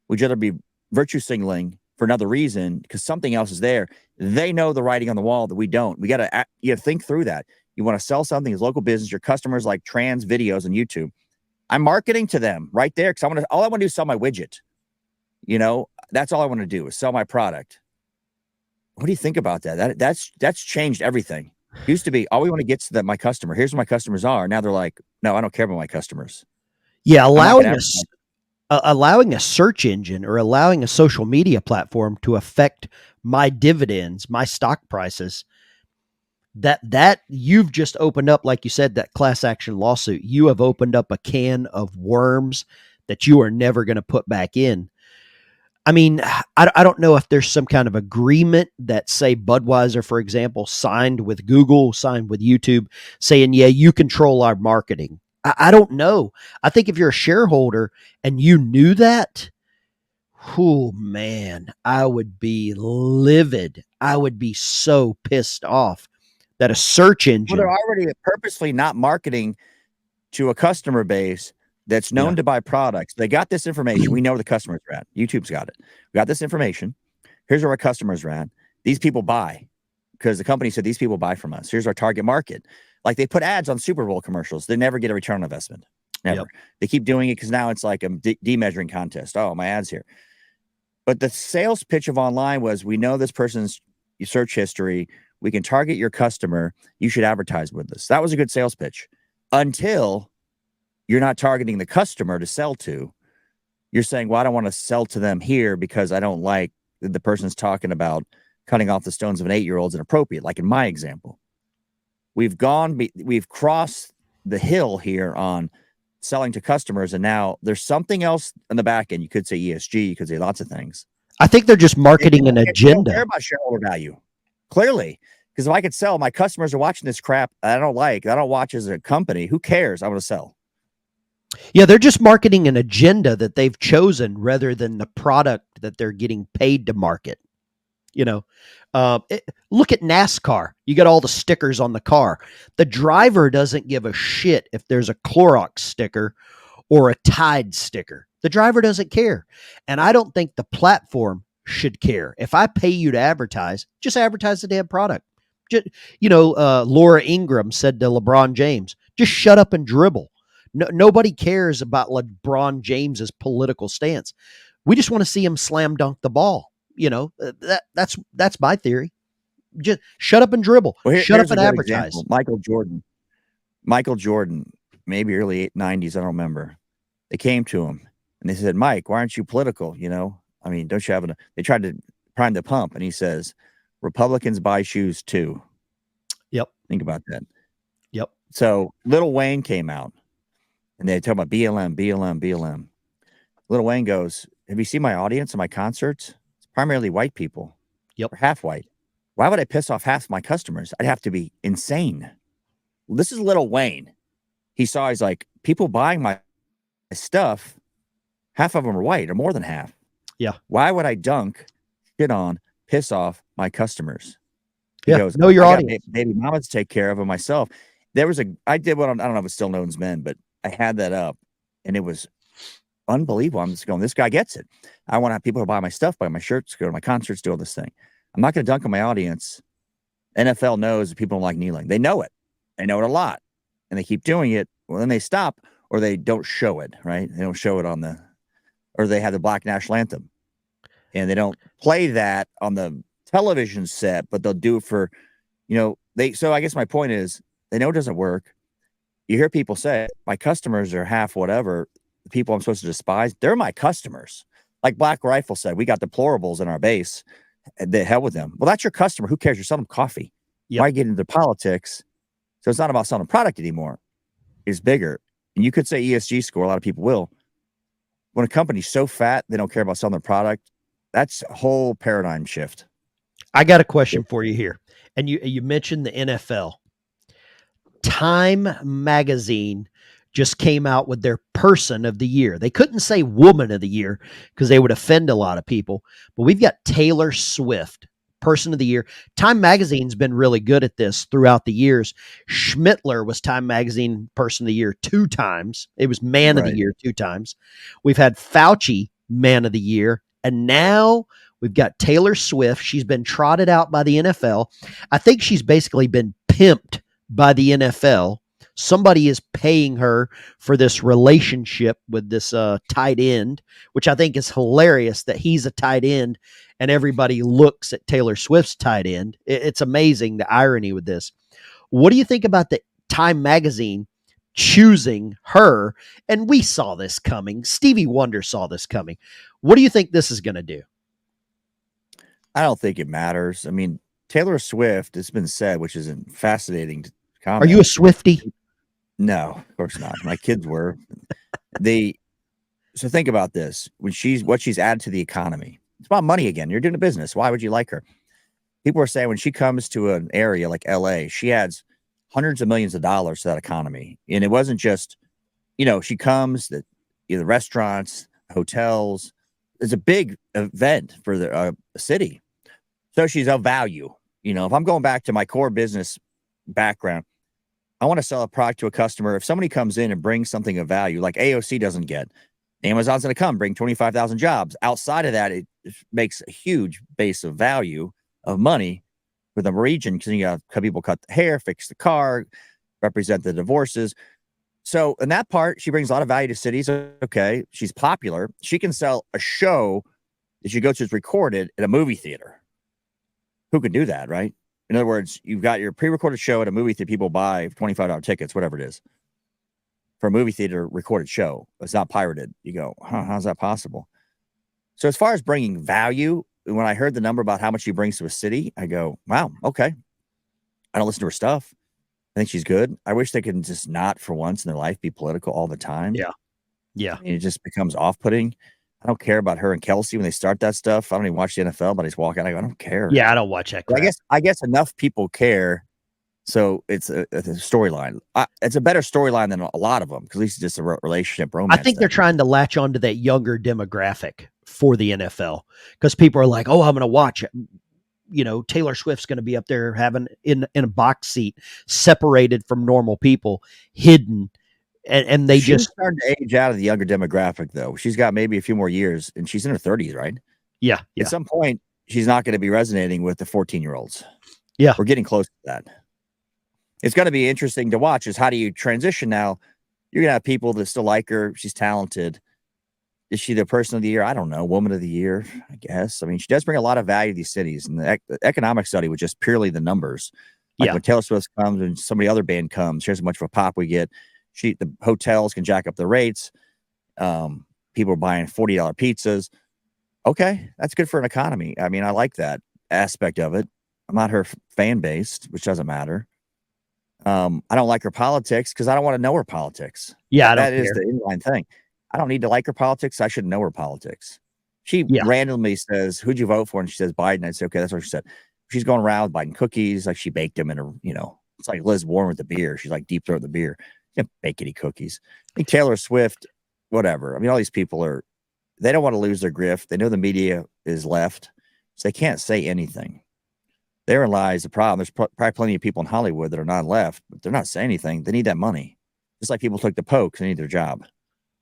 We'd rather be virtue signaling for another reason because something else is there. They know the writing on the wall that we don't. We got to think through that. You want to sell something as local business, your customers like trans videos on YouTube. I'm marketing to them right there because all I want to do is sell my widget. You know, that's all I want to do is sell my product. What do you think about that? That's changed everything. Used to be, all we want to get to my customer. Here's where my customers are. Now they're like, no, I don't care about my customers. Yeah, allowing a search engine or allowing a social media platform to affect my dividends, my stock prices, that you've just opened up, like you said, that class action lawsuit. You have opened up a can of worms that you are never going to put back in. I mean, I don't know if there's some kind of agreement that, say, Budweiser, for example, signed with Google, signed with YouTube, saying, yeah, you control our marketing. I don't know. I think if you're a shareholder and you knew that, oh, man, I would be livid. I would be so pissed off that a search engine. Well, they're already purposely not marketing to a customer base that's known to buy products. They got this information. We know where the customers are at. YouTube's got it. We got this information. Here's where our customers are at. These people buy because the company said these people buy from us. Here's our target market. Like they put ads on Super Bowl commercials. They never get a return on investment. Never. Yep. They keep doing it because now it's like a demeasuring contest. Oh, my ad's here. But the sales pitch of online was, we know this person's search history. We can target your customer. You should advertise with us. That was a good sales pitch until you're not targeting the customer to sell to. You're saying, well, I don't want to sell to them here because I don't like the person's talking about cutting off the stones of an 8-year-old is inappropriate. Like in my example, we've crossed the hill here on selling to customers. And now there's something else in the back end. You could say ESG, you could say lots of things. I think they're just marketing an agenda. They don't care about shareholder value. Clearly. Because if I could sell, my customers are watching this crap I don't like, I don't watch as a company. Who cares? I want to sell. Yeah, they're just marketing an agenda that they've chosen rather than the product that they're getting paid to market. You know, look at NASCAR. You got all the stickers on the car. The driver doesn't give a shit if there's a Clorox sticker or a Tide sticker. The driver doesn't care. And I don't think the platform should care. If I pay you to advertise, just advertise the damn product. Just, Laura Ingraham said to LeBron James, just shut up and dribble. Nobody cares about LeBron James's political stance. We just want to see him slam dunk the ball. That's my theory. Just shut up and dribble. Well, shut up and advertise. Example. Michael Jordan, maybe early 90s. I don't remember. They came to him and they said, Mike, why aren't you political? I mean, don't you have they tried to prime the pump. And he says, Republicans buy shoes too. Yep. Think about that. Yep. So Lil Wayne came out and they talk about BLM. Lil Wayne goes, have you seen my audience and my concerts? It's primarily white people. Yep. Or half white. Why would I piss off half my customers? I'd have to be insane. Well, this is Lil Wayne. He's like, people buying my stuff, half of them are white or more than half. Yeah. Why would I shit on, piss off my customers? He goes, know your audience. Baby mama to take care of them myself. I did what I don't know if it's still known as men, but I had that up and it was unbelievable. I'm just going, this guy gets it. I want to have people to buy my stuff, buy my shirts, go to my concerts, do all this thing. I'm not going to dunk on my audience. NFL knows that people don't like kneeling. They know it. They know it a lot, and they keep doing it. Well, then they stop, or they don't show it, right? They don't show it or they have the Black National Anthem, and they don't play that on the television set, but they'll do it for, so I guess my point is, they know it doesn't work. You hear people say, my customers are half whatever. The people I'm supposed to despise, they're my customers. Like Black Rifle said, we got deplorables in our base. The hell with them. Well, that's your customer. Who cares? You're selling coffee. Yep. Why get into politics? So it's not about selling a product anymore. It's bigger. And you could say ESG score. A lot of people will. When a company's so fat, they don't care about selling their product. That's a whole paradigm shift. I got a question for you here. And you mentioned the NFL. Time magazine just came out with their person of the year. They couldn't say woman of the year because they would offend a lot of people. But we've got Taylor Swift, person of the year. Time magazine's been really good at this throughout the years. Schmittler was Time magazine person of the year 2 times. It was man of the year 2 times. We've had Fauci man of the year. And now we've got Taylor Swift. She's been trotted out by the NFL. I think she's basically been pimped by the NFL. Somebody is paying her for this relationship with this tight end, which I think is hilarious that he's a tight end and everybody looks at Taylor Swift's tight end. It's amazing, the irony with this. What do you think about the Time magazine choosing her? And we saw this coming. Stevie Wonder saw this coming. What do you think this is going to do? I don't think it matters. I mean, Taylor Swift, it's been said, which is fascinating to comment. Are you a Swiftie? No, of course not. My kids were. So think about this. What she's added to the economy. It's about money again. You're doing a business. Why would you like her? People are saying when she comes to an area like LA, she adds hundreds of millions of dollars to that economy. And it wasn't just, she comes, the restaurants, hotels. It's a big event for the city. So she's of value. If I'm going back to my core business background, I want to sell a product to a customer. If somebody comes in and brings something of value, like AOC doesn't get, Amazon's going to come bring 25,000 jobs. Outside of that, it makes a huge base of value of money for the region because you got people cut the hair, fix the car, represent the divorces. So in that part, she brings a lot of value to cities. Okay, she's popular. She can sell a show that you go to is recorded at a movie theater. Who can do that, right? In other words, you've got your pre-recorded show at a movie theater. People buy $25 tickets, whatever it is, for a movie theater recorded show. It's not pirated. You go, how's that possible? So as far as bringing value, when I heard the number about how much she brings to a city, I go, wow, okay. I don't listen to her stuff. I think she's good. I wish they could just not for once in their life be political all the time. Yeah. It just becomes off-putting. I don't care about her and Kelsey when they start that stuff. I don't even watch the NFL, but I just walk out. I go, I don't care. Yeah, I don't watch that crap. I guess enough people care. So it's a storyline. It's a better storyline than a lot of them because at least it's just a relationship romance. I think they're trying to latch onto that younger demographic for the NFL because people are like, oh, I'm going to watch it. Taylor Swift's going to be up there having in a box seat, separated from normal people, hidden. And she's starting to age out of the younger demographic, though. She's got maybe a few more years, and she's in her 30s, right? Yeah. At some point, she's not going to be resonating with the 14-year-olds. Yeah. We're getting close to that. It's going to be interesting to watch is how do you transition now? You're going to have people that still like her. She's talented. Is she the person of the year? I don't know. Woman of the year, I guess. I mean, she does bring a lot of value to these cities. And the economic study was just purely the numbers. Like when Taylor Swift comes and somebody other band comes, here's how much of a pop we get. The hotels can jack up the rates. People are buying $40 pizzas. Okay, that's good for an economy. I mean, I like that aspect of it. I'm not her fan base, which doesn't matter. I don't like her politics because I don't want to know her politics. Yeah, that is the inline thing. I don't need to like her politics. I should know her politics. She randomly says, "Who'd you vote for?" And she says Biden. I say, "Okay, that's what she said." She's going around buying cookies, like she baked them in her. It's like Liz Warren with the beer. She's like deep throat the beer. You can't bake any cookies. I think Taylor Swift, whatever. I mean, all these people they don't want to lose their grift. They know the media is left, so they can't say anything. Therein lies the problem. There's probably plenty of people in Hollywood that are not left, but they're not saying anything. They need that money. Just like people took the Pokes, they need their job. I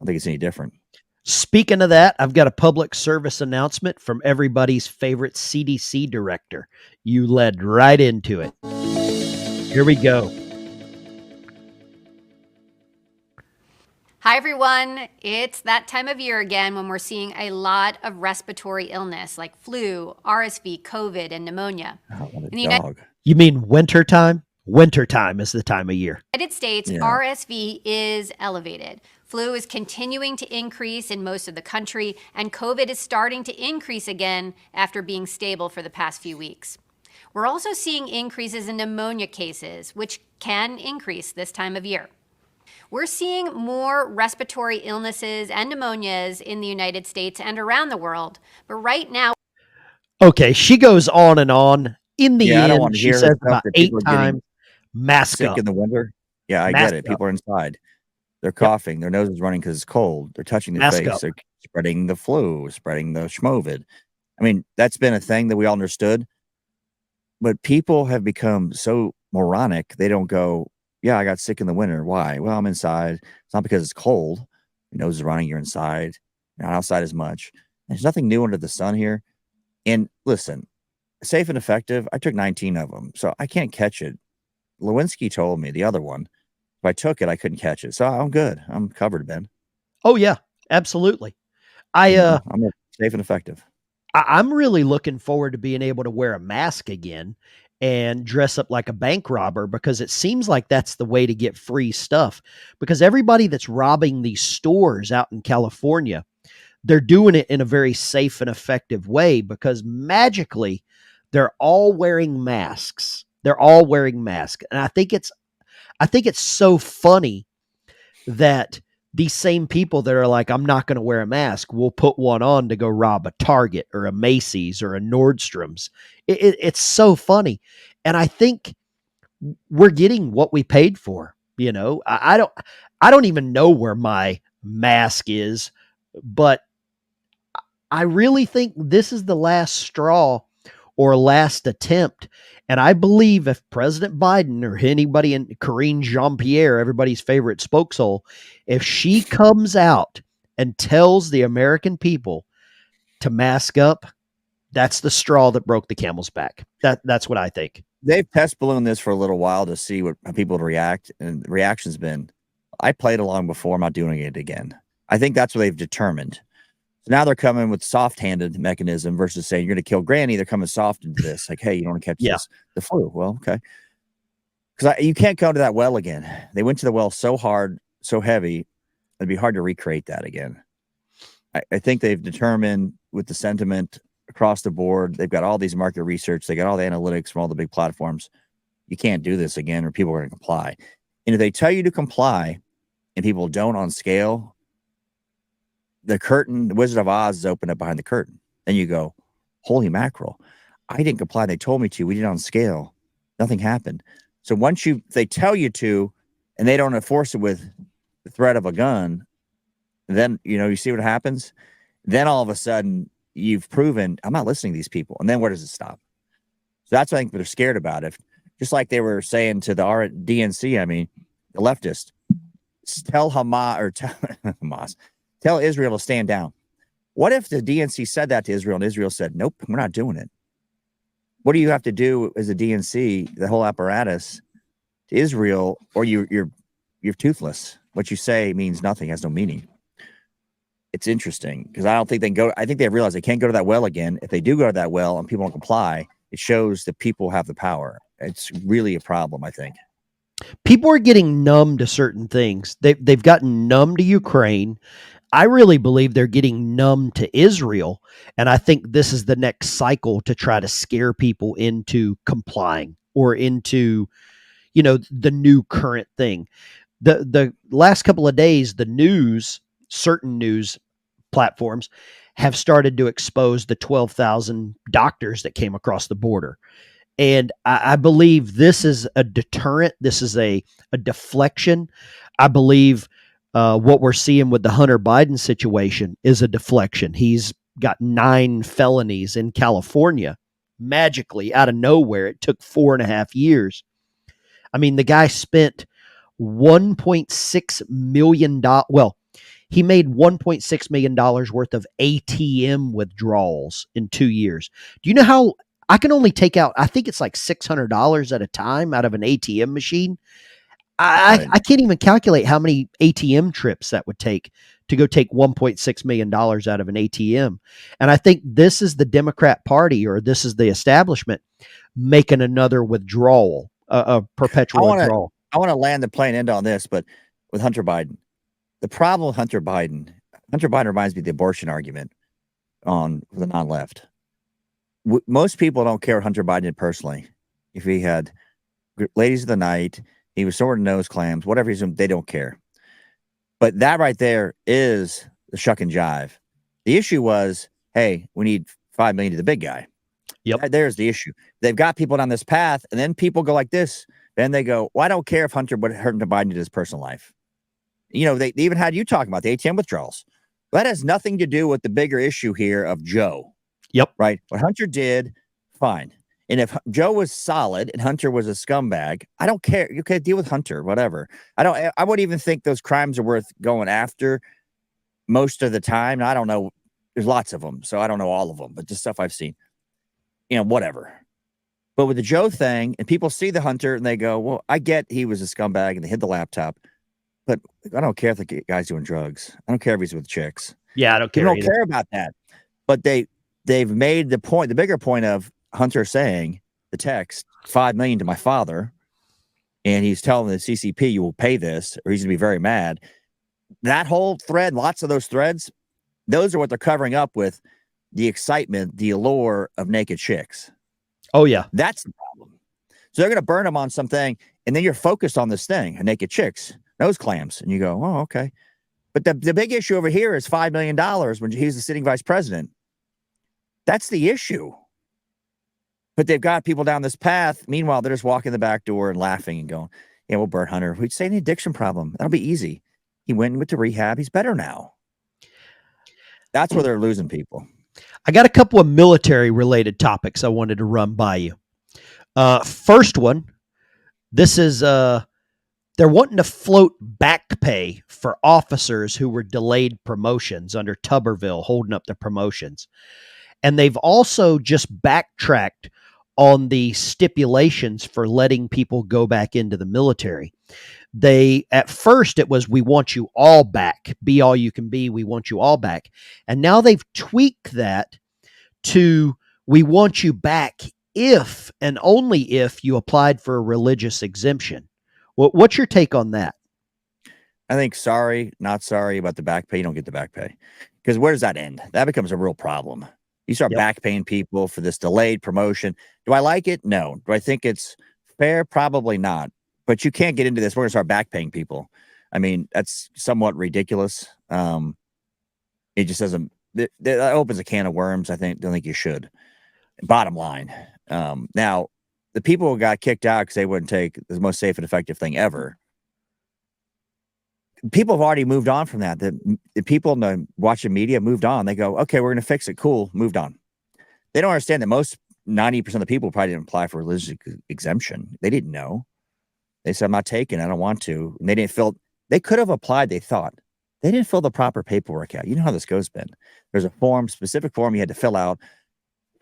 don't think it's any different. Speaking of that, I've got a public service announcement from everybody's favorite CDC director. You led right into it. Here we go. Hi, everyone. It's that time of year again when we're seeing a lot of respiratory illness like flu, RSV, COVID, and pneumonia. Oh, what In a the dog. You mean wintertime? Wintertime is the time of year. United States, Yeah. RSV is elevated. Flu is continuing to increase in most of the country, and COVID is starting to increase again after being stable for the past few weeks. We're also seeing increases in pneumonia cases, which can increase this time of year. We're seeing more respiratory illnesses and pneumonias in the United States and around the world. But right now, Okay, she goes on and on. In the Yeah, I don't want end, to she hear her says stuff about that 8 people are getting times, mask sick up, in the winter. Yeah, I mask get it. up, People are inside. They're yep, coughing. Their nose is running because it's cold. They're touching their mask face. up. They're spreading the flu, spreading the schmovid. I mean, that's been a thing that we all understood. But people have become so moronic. They don't go, yeah, I got sick in the winter. Why? Well, I'm inside. It's not because it's cold. Your nose is running. You're inside. You're not outside as much. There's nothing new under the sun here. And listen, safe and effective, I took 19 of them, so I can't catch it. Lewinsky told me, the other one, if I took it, I couldn't catch it. So I'm good. I'm covered, Ben. Oh yeah, absolutely. Yeah, I'm safe and effective. I'm really looking forward to being able to wear a mask again and dress up like a bank robber, because it seems like that's the way to get free stuff. Because everybody that's robbing these stores out in California, they're doing it in a very safe and effective way, because magically they're all wearing masks. They're all wearing masks. And I think it's so funny that these same people that are like, I'm not going to wear a mask, will put one on to go rob a Target or a Macy's or a Nordstrom's. It's so funny. And I think we're getting what we paid for. You know, I don't even know where my mask is, but I really think this is the last straw or last attempt. And I believe if President Biden or anybody in Karinne Jean-Pierre, everybody's favorite spokeshole, if she comes out and tells the American people to mask up, that's the straw that broke the camel's back. That's what I think. They've test ballooned this for a little while to see how people would react, and the reaction's been, I played along before, I'm not doing it again. I think that's what they've determined. So now they're coming with soft-handed mechanism versus saying you're going to kill Granny. They're coming soft into this, like, hey, you don't want to catch the flu. Well, okay, because you can't go to that well again. They went to the well so hard, so heavy, it'd be hard to recreate that again. I think they've determined with the sentiment across the board, they've got all these market research, they got all the analytics from all the big platforms. You can't do this again, or people are going to comply. And if they tell you to comply and people don't on scale, the curtain, the Wizard of Oz is open up behind the curtain. Then you go, holy mackerel, I didn't comply. They told me to. We did it on scale. Nothing happened. So once they tell you to, and they don't enforce it with the threat of a gun, then, you see what happens. Then all of a sudden you've proven I'm not listening to these people. And then where does it stop? So that's what I think they're scared about. If just like they were saying to the DNC, I mean, the leftists, tell Hamas or tell Israel to stand down. What if the DNC said that to Israel and Israel said, nope, we're not doing it? What do you have to do as a DNC, the whole apparatus, to Israel, or you're toothless? What you say means nothing, has no meaning. It's interesting because I don't think they can go. I think they realize they can't go to that well again. If they do go to that well and people don't comply, it shows that people have the power. It's really a problem, I think. People are getting numb to certain things. They've gotten numb to Ukraine. I really believe they're getting numb to Israel. And I think this is the next cycle to try to scare people into complying or into, the new current thing. The last couple of days, certain news platforms have started to expose the 12,000 doctors that came across the border. And I believe this is a deterrent. This is a deflection. I believe what we're seeing with the Hunter Biden situation is a deflection. He's got 9 felonies in California magically out of nowhere. It took 4.5 years. I mean, the guy spent $1.6 million. Well, he made $1.6 million worth of ATM withdrawals in 2 years. Do you know how I can only take out, I think it's like $600 at a time out of an ATM machine? I can't even calculate how many ATM trips that would take to go take $1.6 million out of an ATM. And I think this is the Democrat Party, or this is the establishment making another withdrawal, a perpetual withdrawal. I want to land the plane end on this, but with Hunter Biden, the problem with Hunter Biden reminds me of the abortion argument on the non-left. Most people don't care what Hunter Biden did personally. If he had ladies of the night, he was sorting nose clams, whatever he's doing, they don't care. But that right there is the shuck and jive. The issue was, hey, we need $5 million to the big guy. Yep. There's the issue. They've got people down this path, and then people go like this. Then they go, well, I don't care if Hunter Biden did his personal life. You know, they even had you talking about the ATM withdrawals. That has nothing to do with the bigger issue here of Joe. Yep. Right. What Hunter did, fine. And if Joe was solid and Hunter was a scumbag, I don't care. You can deal with Hunter, whatever. I wouldn't even think those crimes are worth going after most of the time. I don't know. There's lots of them, so I don't know all of them, but just stuff I've seen. You know, whatever. But with the Joe thing, and people see the Hunter and they go, well, I get he was a scumbag and they hid the laptop, but I don't care if the guy's doing drugs. I don't care if he's with chicks. Yeah, I don't care. People don't care about that. But they've made the point, the bigger point of Hunter saying the text, $5 million to my father, and he's telling the CCP, you will pay this, or he's going to be very mad. That whole thread, lots of those threads, those are what they're covering up with the excitement, the allure of naked chicks. Oh, yeah. That's the problem. So they're going to burn them on something, and then you're focused on this thing, naked chicks, nose clams, and you go, oh, okay. But the big issue over here is $5 million when he's the sitting vice president. That's the issue. But they've got people down this path. Meanwhile, they're just walking the back door and laughing and going, yeah, we'll burn Hunter. We'd say an addiction problem. That'll be easy. He went to rehab. He's better now. That's where they're losing people. I got a couple of military-related topics I wanted to run by you. First one, this is they're wanting to float back pay for officers who were delayed promotions under Tuberville, holding up the promotions. And they've also just backtracked on the stipulations for letting people go back into the military. At first it was, we want you all back, be all you can be, we want you all back. And now they've tweaked that to, we want you back if and only if you applied for a religious exemption. What's your take on that? I think sorry, not sorry about the back pay. You don't get the back pay. Because where does that end? That becomes a real problem. You start back paying people for this delayed promotion. Do I like it? No. Do I think it's fair? Probably not. But you can't get into this. We're going to start back paying people. I mean, that's somewhat ridiculous. It just doesn't, that opens a can of worms. Don't think you should. Bottom line. Now, the people who got kicked out because they wouldn't take the most safe and effective thing ever, people have already moved on from that. The people in the watching media moved on. They go, okay, we're going to fix it. Cool. Moved on. They don't understand that most 90% of the people probably didn't apply for religious exemption. They didn't know. They said, I'm not taking, I don't want to. And they could have applied, they thought. They didn't fill the proper paperwork out. You know how this goes, Ben. There's a specific form you had to fill out.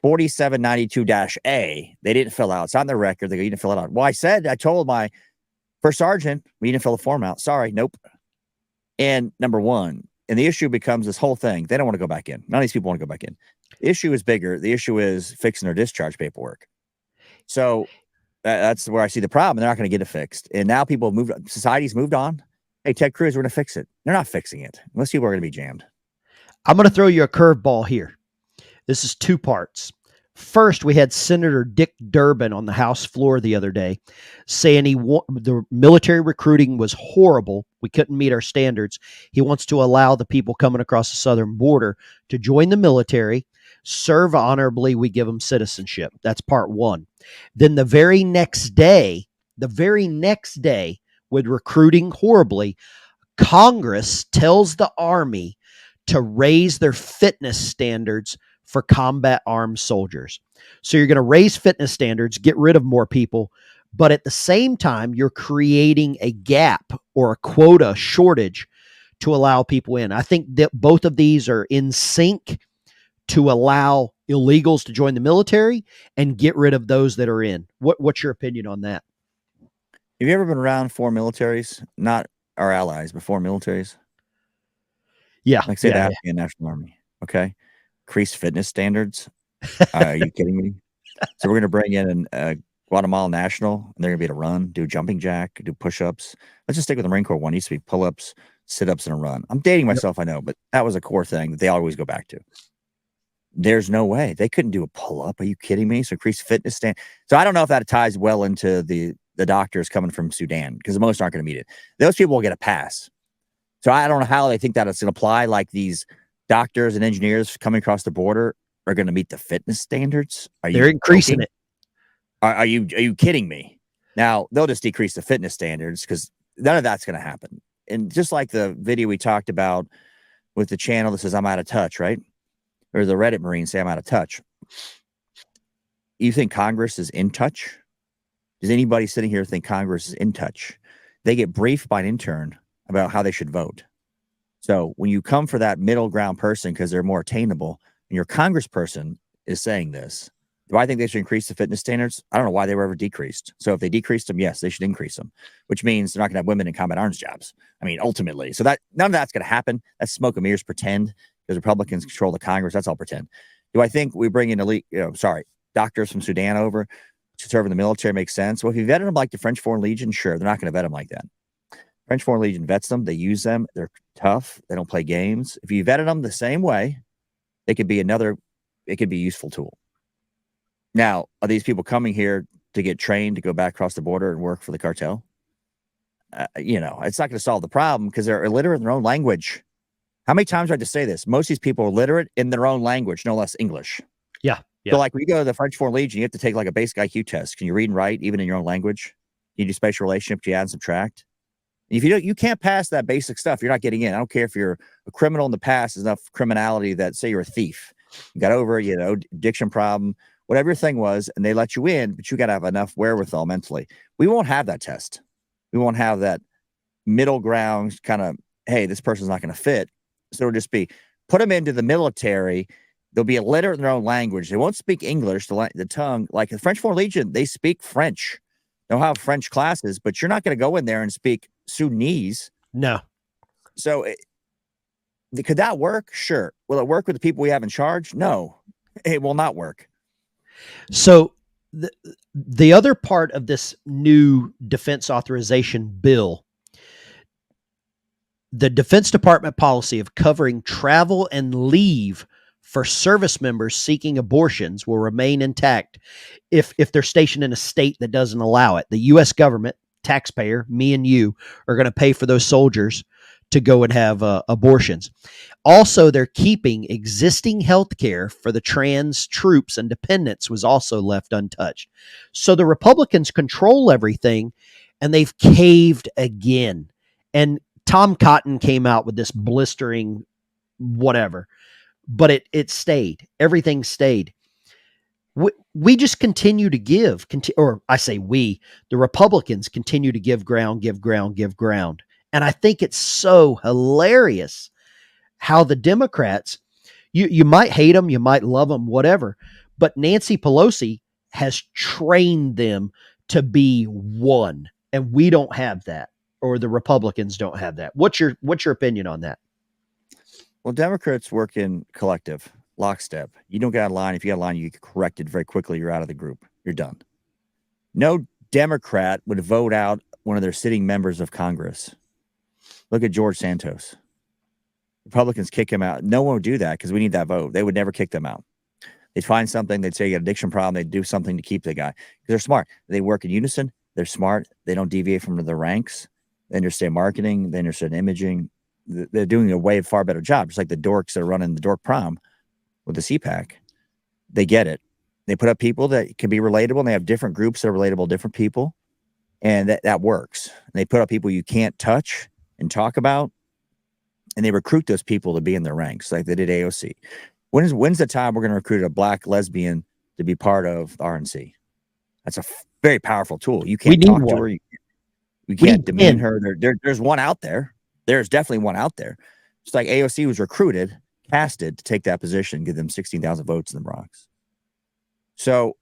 4792-A. They didn't fill out. It's on the record. They go, you didn't fill it out. Well, I told my first sergeant, we didn't fill the form out. Sorry, nope. And number one, and the issue becomes this whole thing. They don't want to go back in. None of these people want to go back in. The issue is bigger. The issue is fixing their discharge paperwork. So that's where I see the problem. They're not going to get it fixed. And now people have moved, society's moved on. Hey, Ted Cruz, we're going to fix it. They're not fixing it unless people are going to be jammed. I'm going to throw you a curveball here. This is two parts. First, we had Senator Dick Durbin on the House floor the other day saying the military recruiting was horrible. We couldn't meet our standards. He wants to allow the people coming across the southern border to join the military, serve honorably. We give them citizenship. That's part one. Then the very next day, with recruiting horribly, Congress tells the Army to raise their fitness standards for combat armed soldiers. So you're going to raise fitness standards, get rid of more people, but at the same time, you're creating a gap or a quota shortage to allow people in. I think that both of these are in sync to allow illegals to join the military and get rid of those that are in. What's your opinion on that? Have you ever been around foreign militaries? Not our allies, but foreign militaries? Yeah. Like, say, yeah, the yeah. Afghan National Army. Okay. Increase fitness standards. Are you kidding me? So we're going to bring in a Guatemala national, and they're going to be able to run, do jumping jack, do push-ups. Let's just stick with the Marine Corps one. It used to be pull-ups, sit-ups, and a run. I'm dating myself, I know, but that was a core thing that they always go back to. There's no way. They couldn't do a pull-up. Are you kidding me? So increase fitness stand. So I don't know if that ties well into the doctors coming from Sudan, because most aren't going to meet it. Those people will get a pass. So I don't know how they think that it's going to apply. Like, these doctors and engineers coming across the border are going to meet the fitness standards. They're increasing joking? it. Are you kidding me? Now they'll just decrease the fitness standards, because none of that's going to happen. And just like the video we talked about with the channel that says I'm out of touch, right? Or the Reddit Marines say I'm out of touch. You think Congress is in touch? Does anybody sitting here think Congress is in touch? They get briefed by an intern about how they should vote. So when you come for that middle ground person because they're more attainable, and your congressperson is saying this, do I think they should increase the fitness standards? I don't know why they were ever decreased. So if they decreased them, yes, they should increase them, which means they're not going to have women in combat arms jobs. I mean, ultimately. So that none of that's going to happen. That's smoke and mirrors, pretend, because Republicans control the Congress. That's all pretend. Do I think we bring in doctors from Sudan over to serve in the military makes sense? Well, if you vetted them like the French Foreign Legion, sure, they're not going to vet them like that. French Foreign Legion vets them. They use them. They're tough. They don't play games. If you vetted them the same way, it could be a useful tool. Now, are these people coming here to get trained to go back across the border and work for the cartel? It's not going to solve the problem, because they're illiterate in their own language. How many times do I have to say this? Most of these people are literate in their own language, no less English. Yeah. So like when you go to the French Foreign Legion, you have to take like a basic IQ test. Can you read and write even in your own language? Can you do spatial relationship? Can you add and subtract? If you don't, you can't pass that basic stuff. You're not getting in. I don't care if you're a criminal in the past, enough criminality that, say, you're a thief, you got over, addiction problem, whatever your thing was, and they let you in, but you got to have enough wherewithal mentally. We won't have that test. We won't have that middle ground kind of, hey, this person's not going to fit. So it'll just be, put them into the military. They'll be illiterate in their own language. They won't speak English, the tongue. Like the French Foreign Legion, they speak French. They'll have French classes, but you're not going to go in there and speak Sudanese. No. So could that work? Sure. Will it work with the people we have in charge? No, it will not work. So the other part of this new defense authorization bill, the Defense Department policy of covering travel and leave for service members seeking abortions will remain intact if they're stationed in a state that doesn't allow it. The U.S. government, taxpayer, me and you, are going to pay for those soldiers to go and have abortions. Also, they're keeping existing health care for the trans troops and dependents was also left untouched. So the Republicans control everything, and they've caved again. And Tom Cotton came out with this blistering whatever, but it stayed. Everything stayed. We just continue to give, or I say we, the Republicans continue to give ground. And I think it's so hilarious how the Democrats, you might hate them, you might love them, whatever, but Nancy Pelosi has trained them to be one, and we don't have that, or the Republicans don't have that. What's your opinion on that? Well, Democrats work in collective, lockstep. You don't get out of line. If you get out of line, you get corrected very quickly. You're out of the group. You're done. No Democrat would vote out one of their sitting members of Congress. Look at George Santos. Republicans kick him out. No one would do that because we need that vote. They would never kick them out. They'd find something. They'd say you got an addiction problem. They'd do something to keep the guy because they're smart. They work in unison. They're smart. They don't deviate from the ranks. They understand marketing. They understand imaging. They're doing a way far better job. Just like the dorks that are running the dork prom with the CPAC. They get it. They put up people that can be relatable, and they have different groups that are relatable to different people. And that works. And they put up people you can't touch and talk about. And they recruit those people to be in their ranks, like they did AOC. When's the time we're going to recruit a black lesbian to be part of the RNC? That's a very powerful tool. You can't talk to her. You can't demean her. There's one out there. There's definitely one out there. Just like AOC was recruited, casted to take that position, give them 16,000 votes in the Bronx. So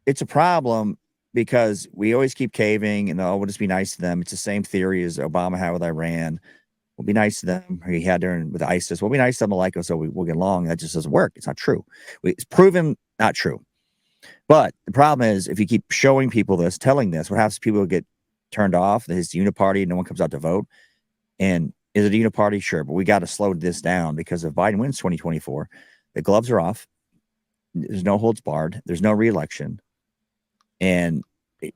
it's a problem because we always keep caving and we'll just be nice to them. It's the same theory as Obama had with Iran. We'll be nice to them. Or he had there with ISIS. We'll be nice to them like us, so we'll get along. That just doesn't work. It's not true. It's proven not true. But the problem is, if you keep showing people this, telling this, what happens? People get turned off. It's the uniparty. No one comes out to vote. And is it a uniparty? Sure, but we got to slow this down, because if Biden wins 2024, the gloves are off. There's no holds barred. There's no reelection. And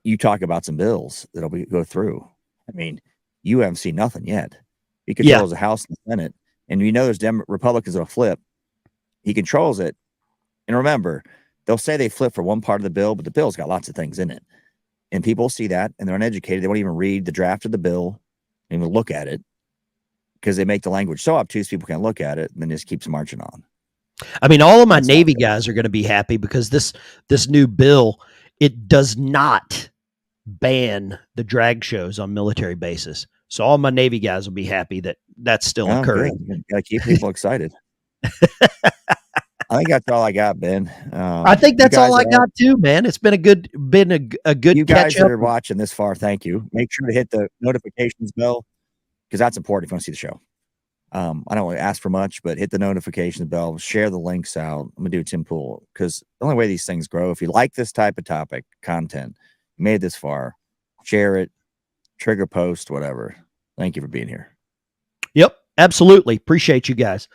you talk about some bills that'll go through. I mean, you haven't seen nothing yet. He controls the House and the Senate, and you know there's Republicans that'll flip. He controls it. And remember, they'll say they flip for one part of the bill, but the bill's got lots of things in it. And people see that, and they're uneducated. They won't even read the draft of the bill, and even look at it, because they make the language so obtuse people can't look at it, and then it just keeps marching on. I mean, all of my Navy guys are going to be happy, because this new bill, it does not ban the drag shows on military bases. So all my Navy guys will be happy that that's still occurring. Got to keep people excited. I think that's all I got, Ben. I think that's all I got too, man. It's been a good You guys catch up. that are watching this far, thank you. Make sure to hit the notifications bell, because that's important if you want to see the show. I don't want to ask for much, but hit the notification bell, share the links out. I'm gonna do Tim Pool, because the only way these things grow, if you like this type of topic content, you made it this far, share it, trigger post, whatever. Thank you for being here. Yep, absolutely. Appreciate you guys.